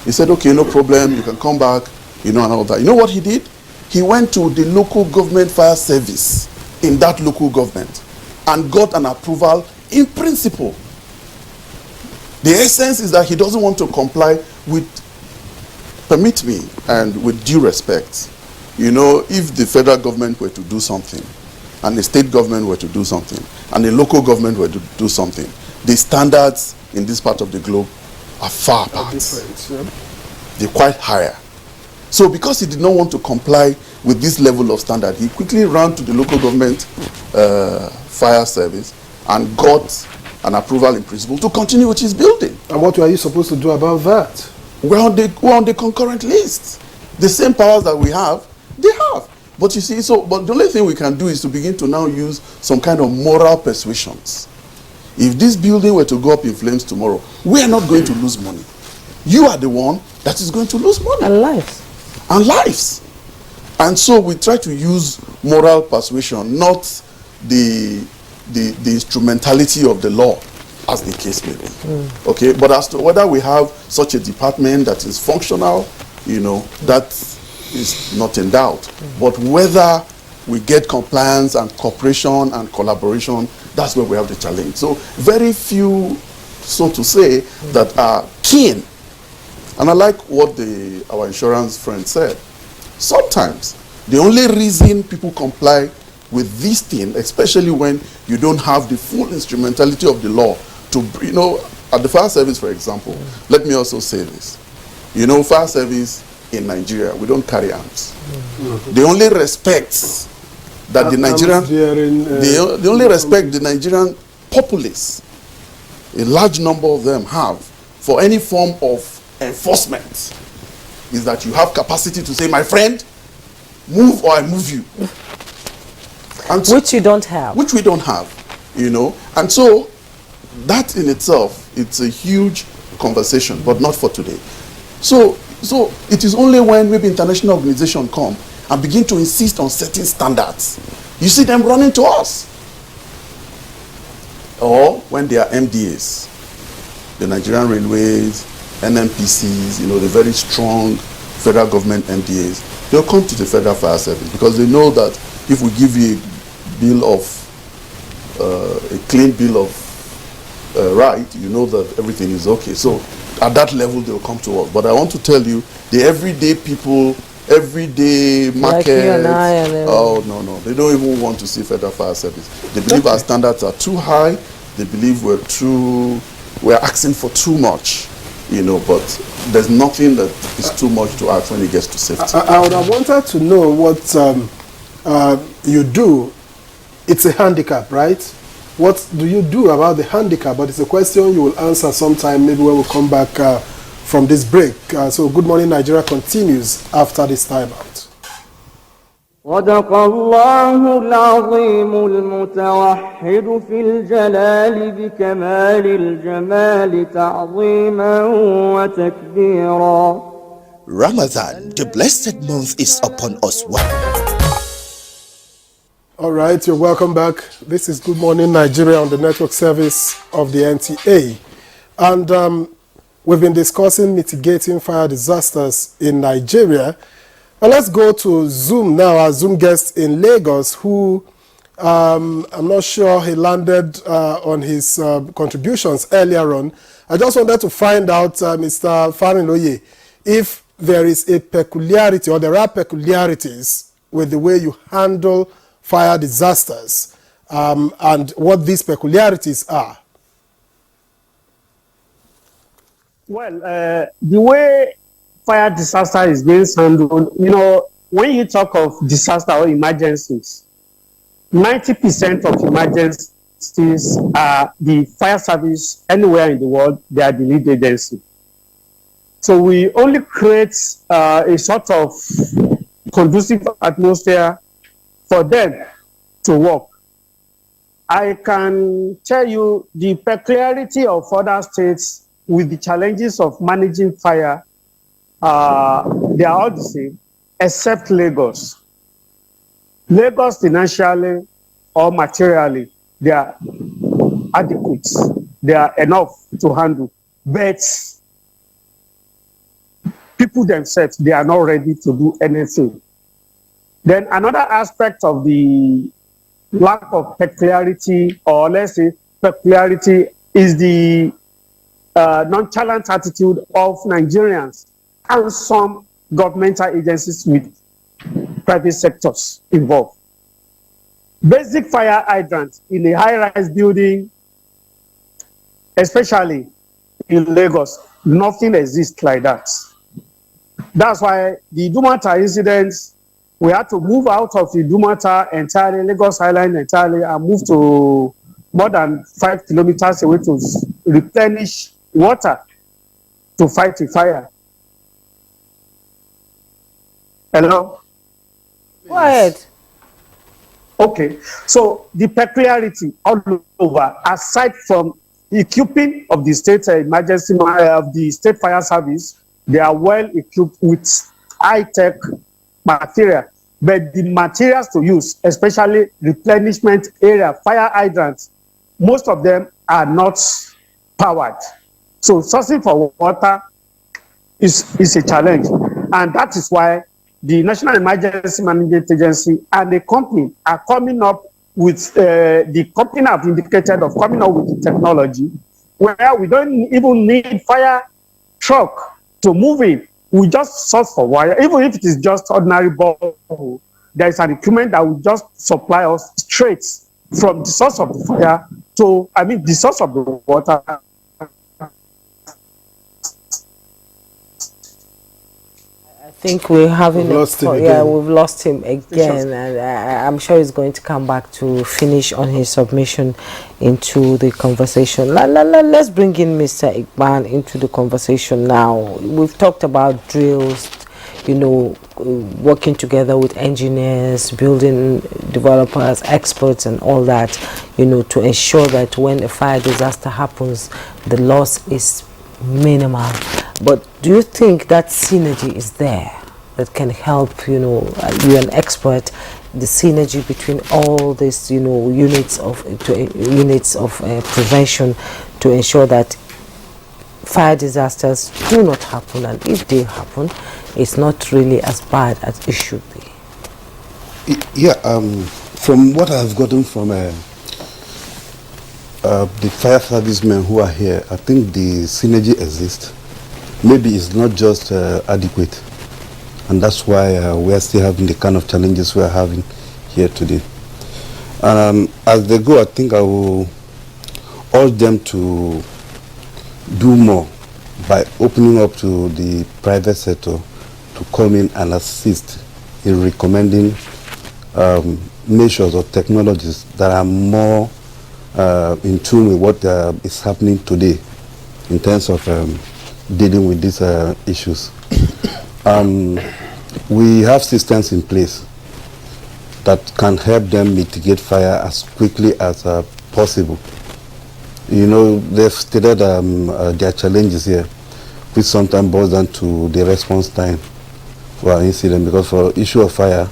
He said, okay, no problem, you can come back, you know, and all that. You know what he did? He went to the local government fire service in that local government and got an approval in principle. The essence is that he doesn't want to comply with, permit me, and with due respect, you know, if the federal government were to do something, and the state government were to do something, and the local government were to do something, the standards in this part of the globe are far apart. They're quite higher. So because he did not want to comply with this level of standard, he quickly ran to the local government fire service and got an approval in principle to continue with his building. And what were you supposed to do about that? We're on the concurrent list. The same powers that we have, they have. But you see, but the only thing we can do is to begin to now use some kind of moral persuasions. If this building were to go up in flames tomorrow, we are not going to lose money. You are the one that is going to lose money. And lives. And lives. And so we try to use moral persuasion, not the instrumentality of the law, as the case may be. Okay, but as to whether we have such a department that is functional, you know, that is not in doubt. But whether we get compliance and cooperation and collaboration, that's where we have the challenge. So very few, so to say, that are keen. And I like what our insurance friend said. Sometimes the only reason people comply with this thing, especially when you don't have the full instrumentality of the law to, you know, at the fire service, for example, let me also say this. You know, fire service in Nigeria, we don't carry arms. They only respect that the Nigerian, they only respect the Nigerian populace, a large number of them have, for any form of enforcement, is that you have capacity to say, my friend, move or I move you. And so, which you don't have. Which we don't have, you know. And so, that in itself, it's a huge conversation, but not for today. So it is only when maybe international organizations come and begin to insist on certain standards, you see them running to us. Or when they are MDAs, the Nigerian Railways, NMPCs, you know, the very strong federal government MDAs, they'll come to the Federal Fire Service because they know that if we give you a clean bill of right, you know that everything is okay. So at that level, they'll come to us. But I want to tell you, the everyday people, everyday market, like you and I oh no, they don't even want to see Federal Fire Service. They believe our standards are too high. They believe we're asking for too much, you know, but there's nothing that is too much to ask when it gets to safety. I would have wanted to know what you do. It's a handicap, right? What do you do about the handicap? But it's a question you will answer sometime, maybe when we come back from this break. So Good Morning Nigeria continues after this time out. صدق الله العظيم المتوحد في الجلال بكمال الجمال تعظيما وتكبيرا. Ramadan, the blessed month, is upon us. All right, you're welcome back. This is Good Morning Nigeria on the network service of the NTA. And we've been discussing mitigating fire disasters in Nigeria. And let's go to Zoom now, our Zoom guest in Lagos, who I'm not sure he landed on his contributions earlier on. I just wanted to find out, Mr. Farinloye, if there is a peculiarity or there are peculiarities with the way you handle fire disasters and what these peculiarities are. Well, the way fire disaster is being handled, you know, when you talk of disaster or emergencies, 90% of emergencies are the fire service anywhere in the world, they are the lead agency. So we only create a sort of conducive atmosphere for them to work. I can tell you the peculiarity of other states with the challenges of managing fire. They are all the same, except Lagos. Lagos financially or materially, they are adequate. They are enough to handle. But people themselves, they are not ready to do anything. Then another aspect of the lack of peculiarity, or let's say peculiarity, is the nonchalant attitude of Nigerians and some governmental agencies with private sectors involved. Basic fire hydrants in a high-rise building, especially in Lagos, nothing exists like that. That's why the Dumata incidents, we had to move out of the Dumata entirely, Lagos Island entirely, and move to more than 5 kilometers away to replenish water to fight the fire. Hello? Go ahead. Okay, so the peculiarity all over, aside from equipping of the state emergency of the state fire service, they are well equipped with high-tech material, but the materials to use, especially replenishment area, fire hydrants, most of them are not powered. So sourcing for water is a challenge, and that is why the National Emergency Management Agency and the company are coming up with, the company have indicated of coming up with the technology where we don't even need fire truck to move it. We just source for wire, even if it is just ordinary borehole. There is an equipment that will just supply us straight from the source of the fire to, the source of the water. I think we're having we've lost him again, and I'm sure he's going to come back to finish on his submission into the conversation. Let's bring in Mr. Igban into the conversation now. We've talked about drills, you know, working together with engineers, building developers, experts, and all that, you know, to ensure that when a fire disaster happens, the loss is minimal. But do you think that synergy is there that can help, you know, you're an expert, the synergy between all these, you know, units of prevention to ensure that fire disasters do not happen, and if they happen, it's not really as bad as it should be. Yeah, from what I've gotten from the fire servicemen who are here, I think the synergy exists. Maybe it's not just adequate, and that's why we're still having the kind of challenges we're having here today. As they go, I think I will urge them to do more by opening up to the private sector to come in and assist in recommending measures or technologies that are more in tune with what is happening today in terms of dealing with these issues. We have systems in place that can help them mitigate fire as quickly as possible. You know, they've stated their challenges here, which sometimes boils down to the response time for an incident, because for issue of fire,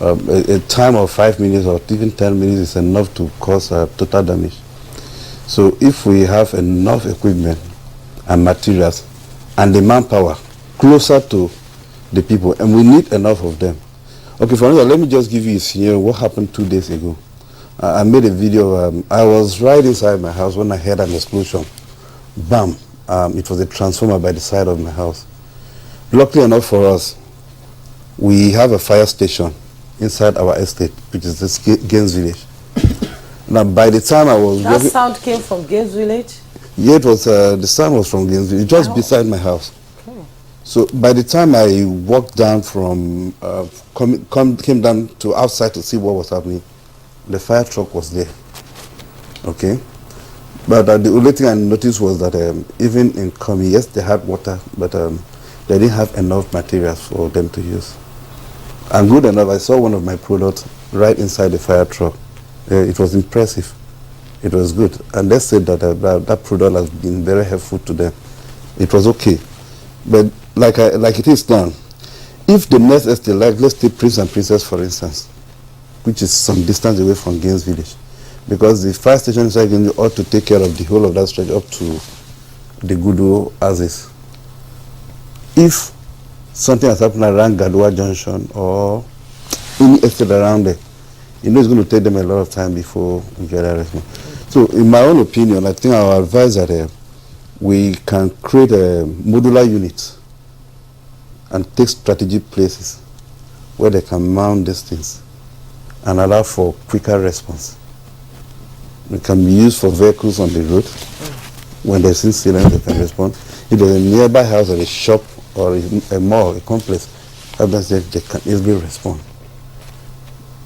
a time of 5 minutes or even 10 minutes is enough to cause total damage. So if we have enough equipment and materials and the manpower closer to the people, and we need enough of them. Okay, for instance, let me just give you a scenario. What happened 2 days ago? I made a video. I was right inside my house when I heard an explosion. Bam! It was a transformer by the side of my house. Luckily enough for us, we have a fire station inside our estate, which is the Gaines Village. Now, by the time I was... That sound came from Gaines Village? Yeah, it was, the sound was from Gaines Village, just beside my house. Okay. So by the time I walked down from, came down to outside to see what was happening, the fire truck was there. Okay? But the only thing I noticed was that even in coming, yes, they had water, but they didn't have enough materials for them to use. And good enough, I saw one of my products right inside the fire truck. It was impressive. It was good. And they said that that product has been very helpful to them. It was okay. But like it is now, if the next estate, like let's take Prince and Princess for instance, which is some distance away from Gaines Village, because the fire station inside Gaines ought to take care of the whole of that stretch up to the Gudu Axis. If something has happened around Gadua Junction or any estate around there, you know it's going to take them a lot of time before we get a response. So in my own opinion, I think I will advise that we can create a modular unit and take strategic places where they can mount these things and allow for quicker response. It can be used for vehicles on the road. When there's incident, they can respond. If there's a nearby house or a shop or a mall, a complex, they can easily respond.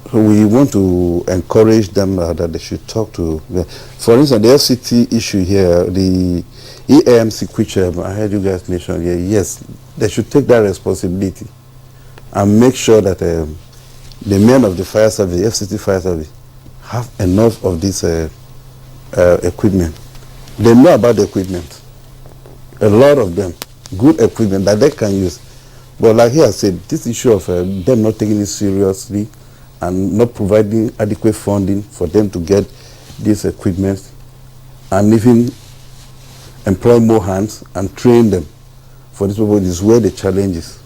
So we want to encourage them that they should talk to. For instance, the FCT issue here, the EAMC, which I heard you guys mention here, yes, they should take that responsibility and make sure that the men of the fire service, FCT fire service, have enough of this equipment. They know about the equipment. A lot of them, good equipment that they can use. But like he has said, this issue of them not taking it seriously and not providing adequate funding for them to get this equipment and even employ more hands and train them for this purpose is where the challenge is.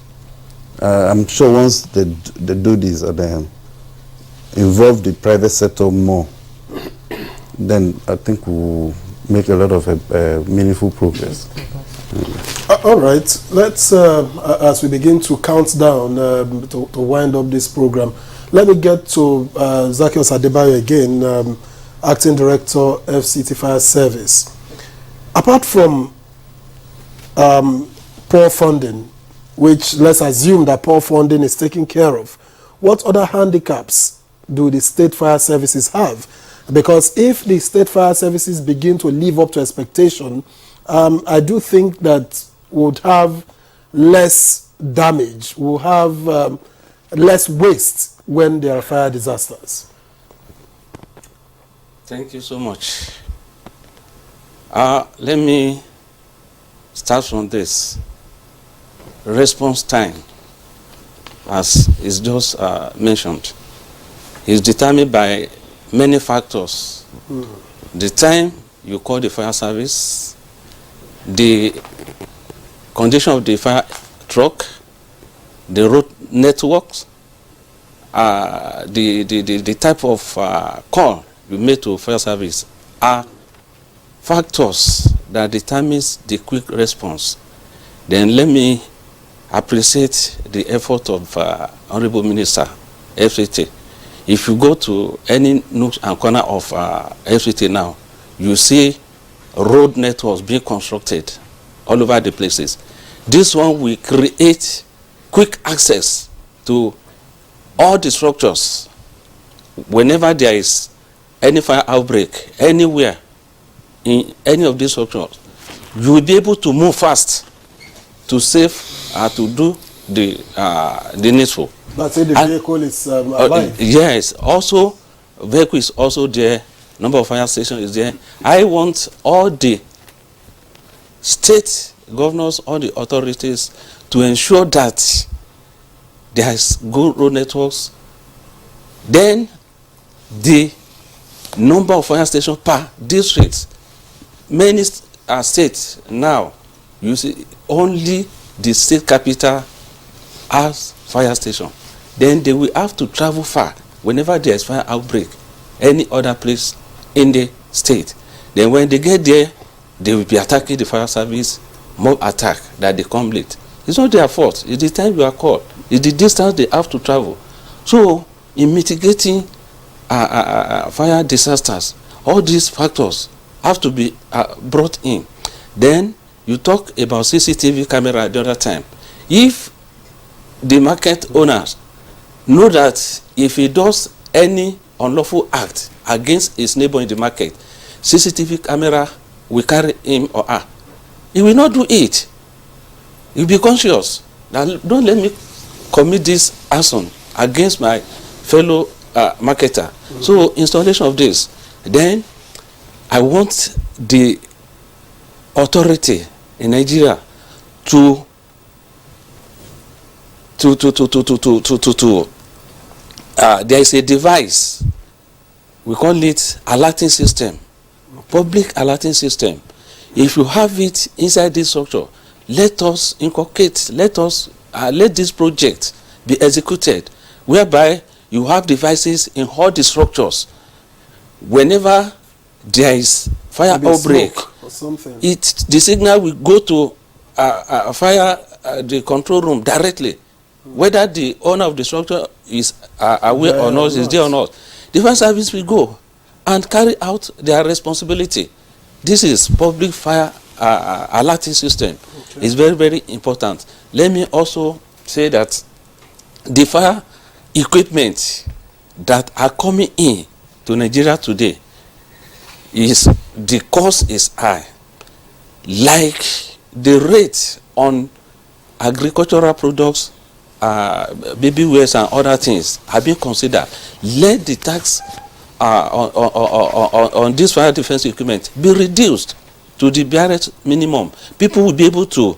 I'm sure once they do this or they involve the private sector more, then I think we'll make a lot of meaningful progress. All right, let's, as we begin to count down to wind up this program, let me get to Zacchaeus Adebayo again, Acting Director, FCT Fire Service. Apart from poor funding, which let's assume that poor funding is taken care of, what other handicaps do the state fire services have? Because if the state fire services begin to live up to expectation, I do think that would have less damage, will have less waste when there are fire disasters. Thank you so much. Let me start from this. Response time, as is just mentioned, is determined by many factors. The time you call the fire service, the condition of the fire truck, the road networks, the type of call you make to fire service are factors that determines the quick response. Then let me appreciate the effort of Honorable Minister FCT. If you go to any nook and corner of FCT now, you see road networks being constructed all over the places. This one will create quick access to all the structures. Whenever there is any fire outbreak anywhere in any of these structures, you will be able to move fast to save to do the needful. That's it, the vehicle is alive. Yes, also vehicle is also there, number of fire stations is there. I want all the state governors, all the authorities to ensure that there is good road networks. Then the number of fire stations per district. Many states now, you see, only the state capital has fire station. Then they will have to travel far whenever there is fire outbreak, any other place in the state. Then when they get there, they will be attacking the fire service, mob attack that they come late. It's not their fault. It's the time you are called. It's the distance they have to travel. So in mitigating fire disasters, all these factors have to be brought in. Then you talk about CCTV camera the other time. If the market owners know that if he does any unlawful act against his neighbor in the market, CCTV camera will carry him or her. He will not do it. He will be conscious that don't let me commit this action against my fellow marketer. So installation of this. Then I want the authority in Nigeria to there is a device, we call it alerting system, public alerting system. If you have it inside this structure, let us inculcate, let this project be executed, whereby you have devices in all the structures. Whenever there is fire outbreak, the signal will go to the control room directly. Whether the owner of the structure is aware or not, is there or not, the fire service will go and carry out their responsibility. This is public fire alerting system. Okay. It's very, very important. Let me also say that the fire equipment that are coming in to Nigeria today, the cost is high. Like the rate on agricultural products, baby wears and other things have been considered. Let the tax on this fire defense equipment be reduced to the barest minimum. People will be able to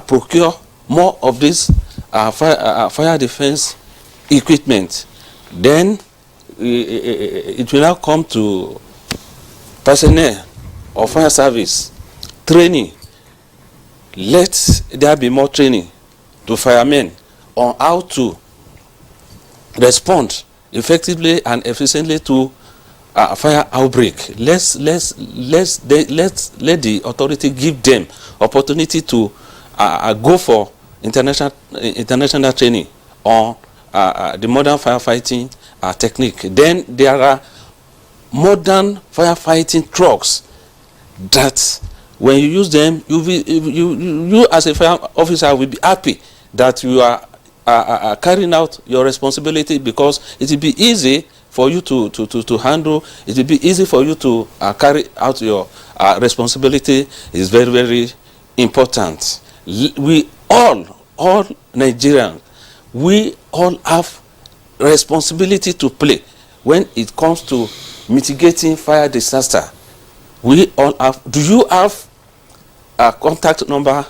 procure more of this fire defense equipment. Then it will now come to personnel of fire service training. Let there be more training to firemen on how to respond effectively and efficiently to fire outbreak. Let the authority give them opportunity to go for international training on the modern firefighting technique. Then there are modern firefighting trucks that when you use them, you as a fire officer will be happy that you are carrying out your responsibility, because it will be easy for you to handle. It will be easy for you to carry out your responsibility. Is very, very important. We all Nigerians, we all have responsibility to play when it comes to mitigating fire disaster. We all have. Do you have a contact number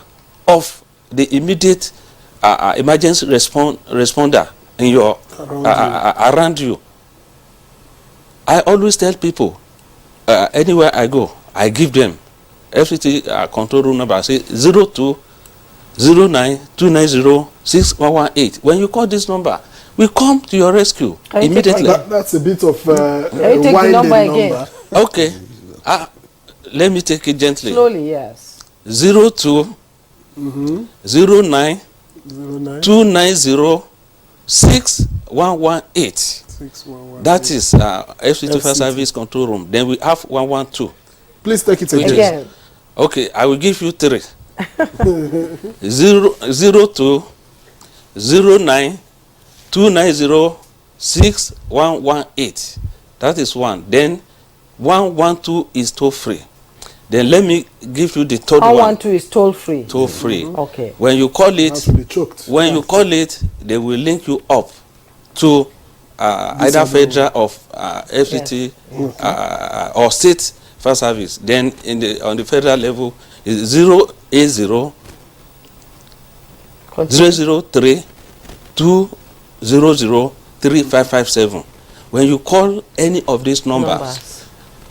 of the immediate emergency responder in your around you? I always tell people, anywhere I go, I give them FCT control room number. I say 02 09-290-6118. When you call this number, we come to your rescue immediately. That's a bit of take the number again. Okay. Let me take it gently. Slowly, yes. 02 09 290 6118. That is FCT Fire Service Control Room. Then we have 112. Please take it again. Okay, I will give you 3. 02 09 290 6118. That is 1. Then 112 is toll free. Then let me give you the third 112 is toll free. Toll free. Okay. When you call it, they will link you up to either federal or FCT or state fire service. Then on the federal level is 080 003 200 3557. When you call any of these numbers,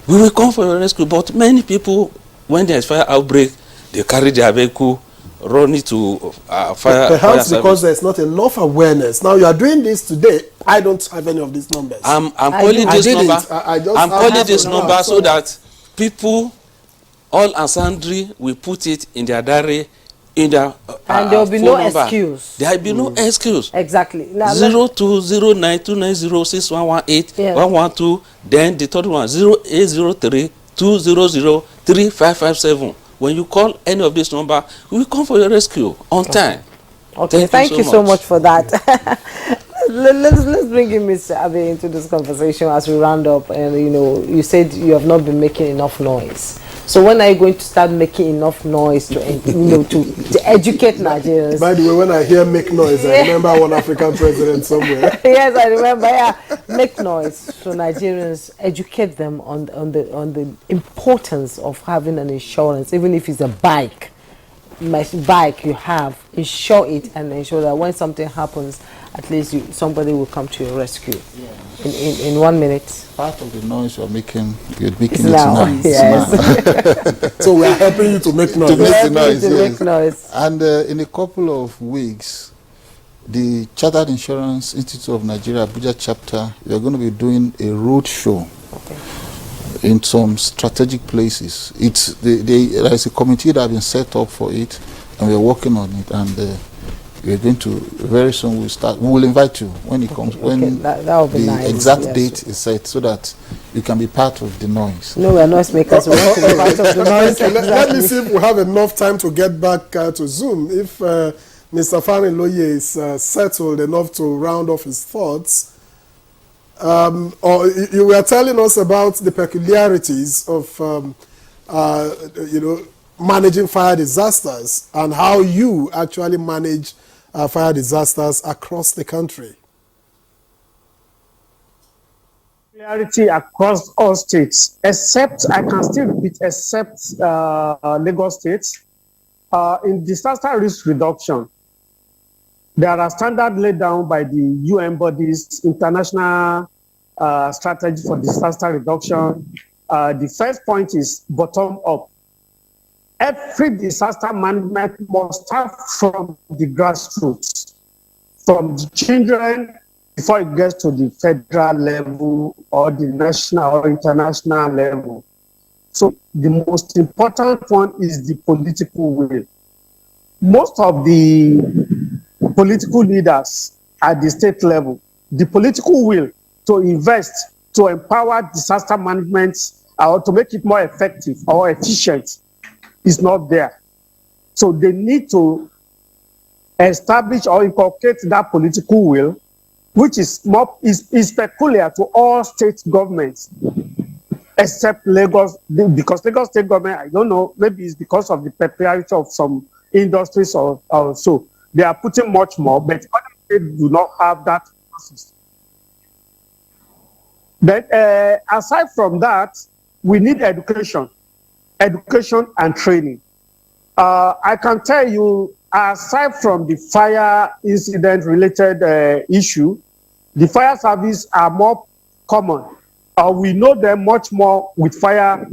we will come for your rescue. But many people, when there is fire outbreak, they carry their vehicle, run it to fire. Perhaps fire because there's not enough awareness. Now you are doing this today. I don't have any of these numbers. I'm calling this number. I'm calling this number so that people, all and sundry, will put it in their diary, in their and there will be no excuse. There will be no excuse. Exactly. 020929061118 112. Then the third one 0803 200 3557. When you call any of this number, we will come for your rescue on time. Okay, thank you so much for that. let's bring in Mr. Abe into this conversation as we round up. And you said you have not been making enough noise. So when are you going to start making enough noise to educate Nigerians? By the way, when I hear make noise, I remember one African president somewhere. Yes, I remember. Yeah, make noise so Nigerians, educate them on the importance of having an insurance, even if it's a bike. My bike you have, insure it and ensure that when something happens, at least somebody will come to your rescue. Yeah. In 1 minute. Part of the noise you're making it now. Yes. So we are helping you to make noise. Make noise. And in a couple of weeks, the Chartered Insurance Institute of Nigeria, Abuja chapter, we are going to be doing a road show. Okay. In some strategic places. There is a committee that has been set up for it, and we are working on it. And we are going to very soon. We will invite you when it comes. When that will be the nice. exact date is set, so that you can be part of the noise. No, we are noise makers. We are part of the noise. Let me see if we have enough time to get back to Zoom. If Mr. Fariloye is settled enough to round off his thoughts. Or you were telling us about the peculiarities of, managing fire disasters and how you actually manage fire disasters across the country. Peculiarity across all states, except, I can still repeat, except Lagos State. In disaster risk reduction, there are standards laid down by the UN bodies, International Strategy for Disaster Reduction. The first point is bottom up. Every disaster management must start from the grassroots, from the children before it gets to the federal level or the national or international level. So the most important one is the political will. Most of the political leaders at the state level, the political will to invest, to empower disaster management or to make it more effective or efficient is not there. So they need to establish or inculcate that political will, which is peculiar to all state governments, except Lagos, because Lagos state government, I don't know, maybe it's because of the peculiarity of some industries or so. They are putting much more, but other states do not have that process. But aside from that, we need education and training. I can tell you, aside from the fire incident related issue, the fire service are more common. We know them much more with fire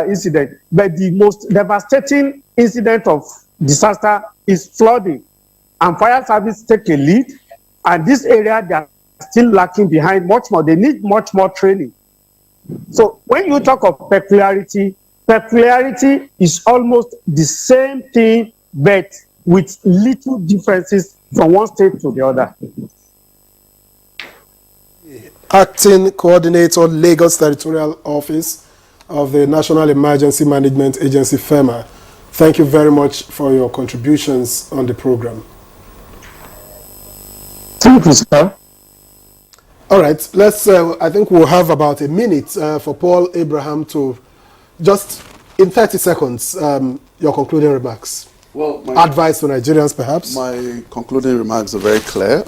incident, but the most devastating incident of disaster is flooding, and fire service take a lead, and this area they are still lacking behind much more. They need much more training. So when you talk of peculiarity is almost the same thing, but with little differences from one state to the other. Acting Coordinator, Lagos Territorial Office of the National Emergency Management Agency, FEMA. Thank you very much for your contributions on the program. Thank you, sir. All right, let's, I think we'll have about a minute for Paul Abraham to just, in 30 seconds, your concluding remarks. Well, advice to Nigerians, perhaps? My concluding remarks are very clear,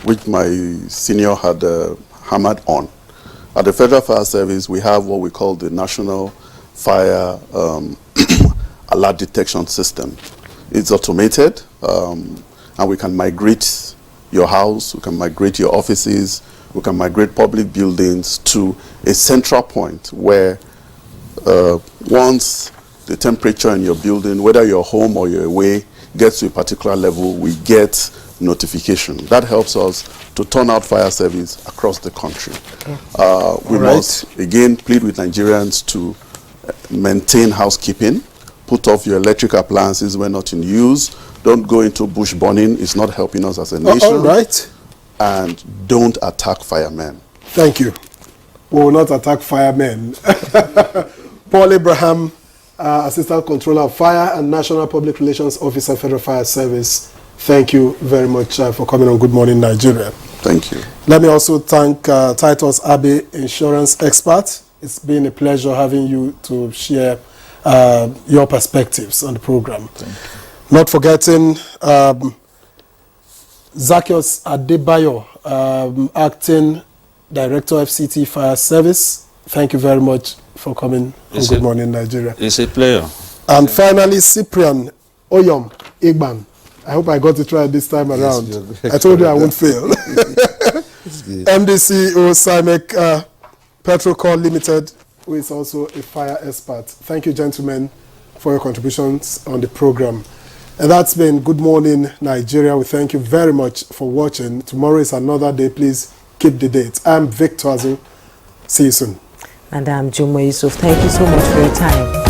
which my senior had hammered on. At the Federal Fire Service, we have what we call the National Fire Alert Detection System. It's automated, and we can migrate your house, we can migrate your offices, we can migrate public buildings to a central point where once the temperature in your building, whether you're home or you're away, gets to a particular level, we get notification. That helps us to turn out fire service across the country. We must, again, plead with Nigerians to maintain housekeeping, put off your electric appliances when not in use, don't go into bush burning, it's not helping us as a nation. All right. And don't attack firemen. Thank you. We will not attack firemen. Paul Abraham, Assistant Controller of Fire and National Public Relations Officer, Federal Fire Service. Thank you very much for coming on Good Morning Nigeria. Thank you. Let me also thank Titus Abbey, Insurance Expert. It's been a pleasure having you to share your perspectives on the program. Thank you. Not forgetting Zacchaeus Adebayo, Acting Director FCT Fire Service. Thank you very much for coming on Good Morning Nigeria. It's a pleasure. And finally, Cyprian Oyom Igban. I hope I got it right this time around. Yes, I told you I won't fail. MDCEO Simec Petrocor Limited, who is also a fire expert. Thank you, gentlemen, for your contributions on the program. And that's been Good Morning Nigeria. We thank you very much for watching. Tomorrow is another day. Please keep the date. I'm Victor Azu. See you soon. And I'm Jumo Yusuf. Thank you so much for your time.